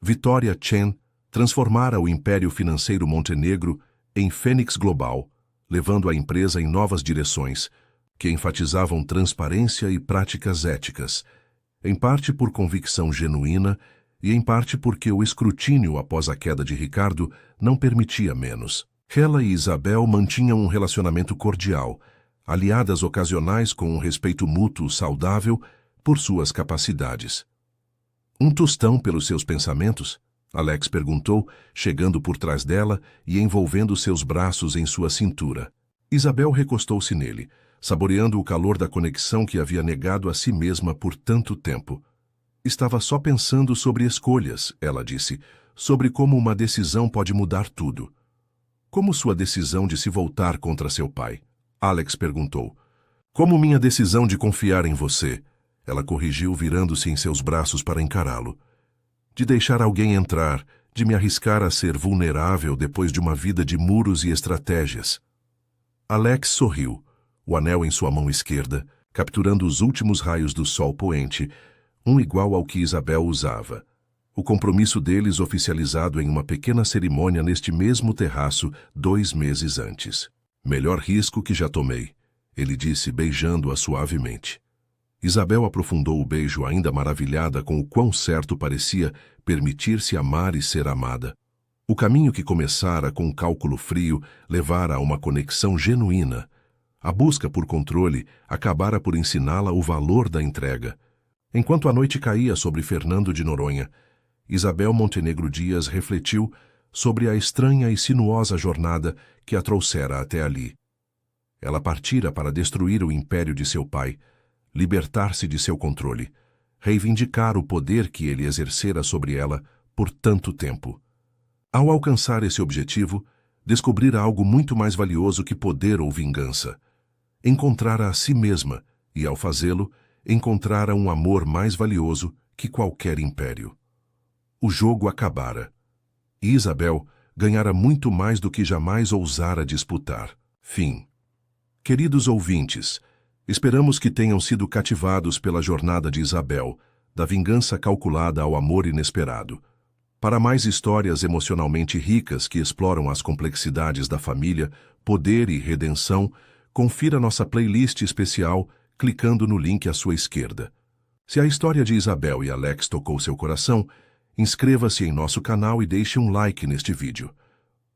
Vitória Chen transformara o império financeiro Montenegro em Fênix Global, levando a empresa em novas direções, que enfatizavam transparência e práticas éticas, em parte por convicção genuína e em parte porque o escrutínio após a queda de Ricardo não permitia menos. Ela e Isabel mantinham um relacionamento cordial, aliadas ocasionais com um respeito mútuo saudável por suas capacidades. Um tostão pelos seus pensamentos? Alex perguntou, chegando por trás dela e envolvendo seus braços em sua cintura. Isabel recostou-se nele, saboreando o calor da conexão que havia negado a si mesma por tanto tempo. Estava só pensando sobre escolhas, ela disse, sobre como uma decisão pode mudar tudo. Como sua decisão de se voltar contra seu pai? Alex perguntou. Como minha decisão de confiar em você? Ela corrigiu, virando-se em seus braços para encará-lo. De deixar alguém entrar, de me arriscar a ser vulnerável depois de uma vida de muros e estratégias. Alex sorriu, o anel em sua mão esquerda, capturando os últimos raios do sol poente, um igual ao que Isabel usava. O compromisso deles oficializado em uma pequena cerimônia neste mesmo terraço 2 meses antes. Melhor risco que já tomei, ele disse, beijando-a suavemente. Isabel aprofundou o beijo, ainda maravilhada com o quão certo parecia permitir-se amar e ser amada. O caminho que começara com um cálculo frio levara a uma conexão genuína. A busca por controle acabara por ensiná-la o valor da entrega. Enquanto a noite caía sobre Fernando de Noronha, Isabel Montenegro Dias refletiu sobre a estranha e sinuosa jornada que a trouxera até ali. Ela partira para destruir o império de seu pai, libertar-se de seu controle, reivindicar o poder que ele exercera sobre ela por tanto tempo. Ao alcançar esse objetivo, descobrira algo muito mais valioso que poder ou vingança. Encontrara a si mesma e, ao fazê-lo, encontrara um amor mais valioso que qualquer império. O jogo acabara. E Isabel ganhara muito mais do que jamais ousara disputar. Fim. Queridos ouvintes, esperamos que tenham sido cativados pela jornada de Isabel, da vingança calculada ao amor inesperado. Para mais histórias emocionalmente ricas que exploram as complexidades da família, poder e redenção, confira nossa playlist especial clicando no link à sua esquerda. Se a história de Isabel e Alex tocou seu coração, inscreva-se em nosso canal e deixe um like neste vídeo.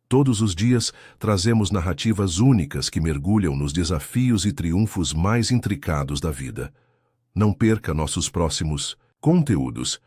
Todos os dias trazemos narrativas únicas que mergulham nos desafios e triunfos mais intricados da vida. Não perca nossos próximos conteúdos.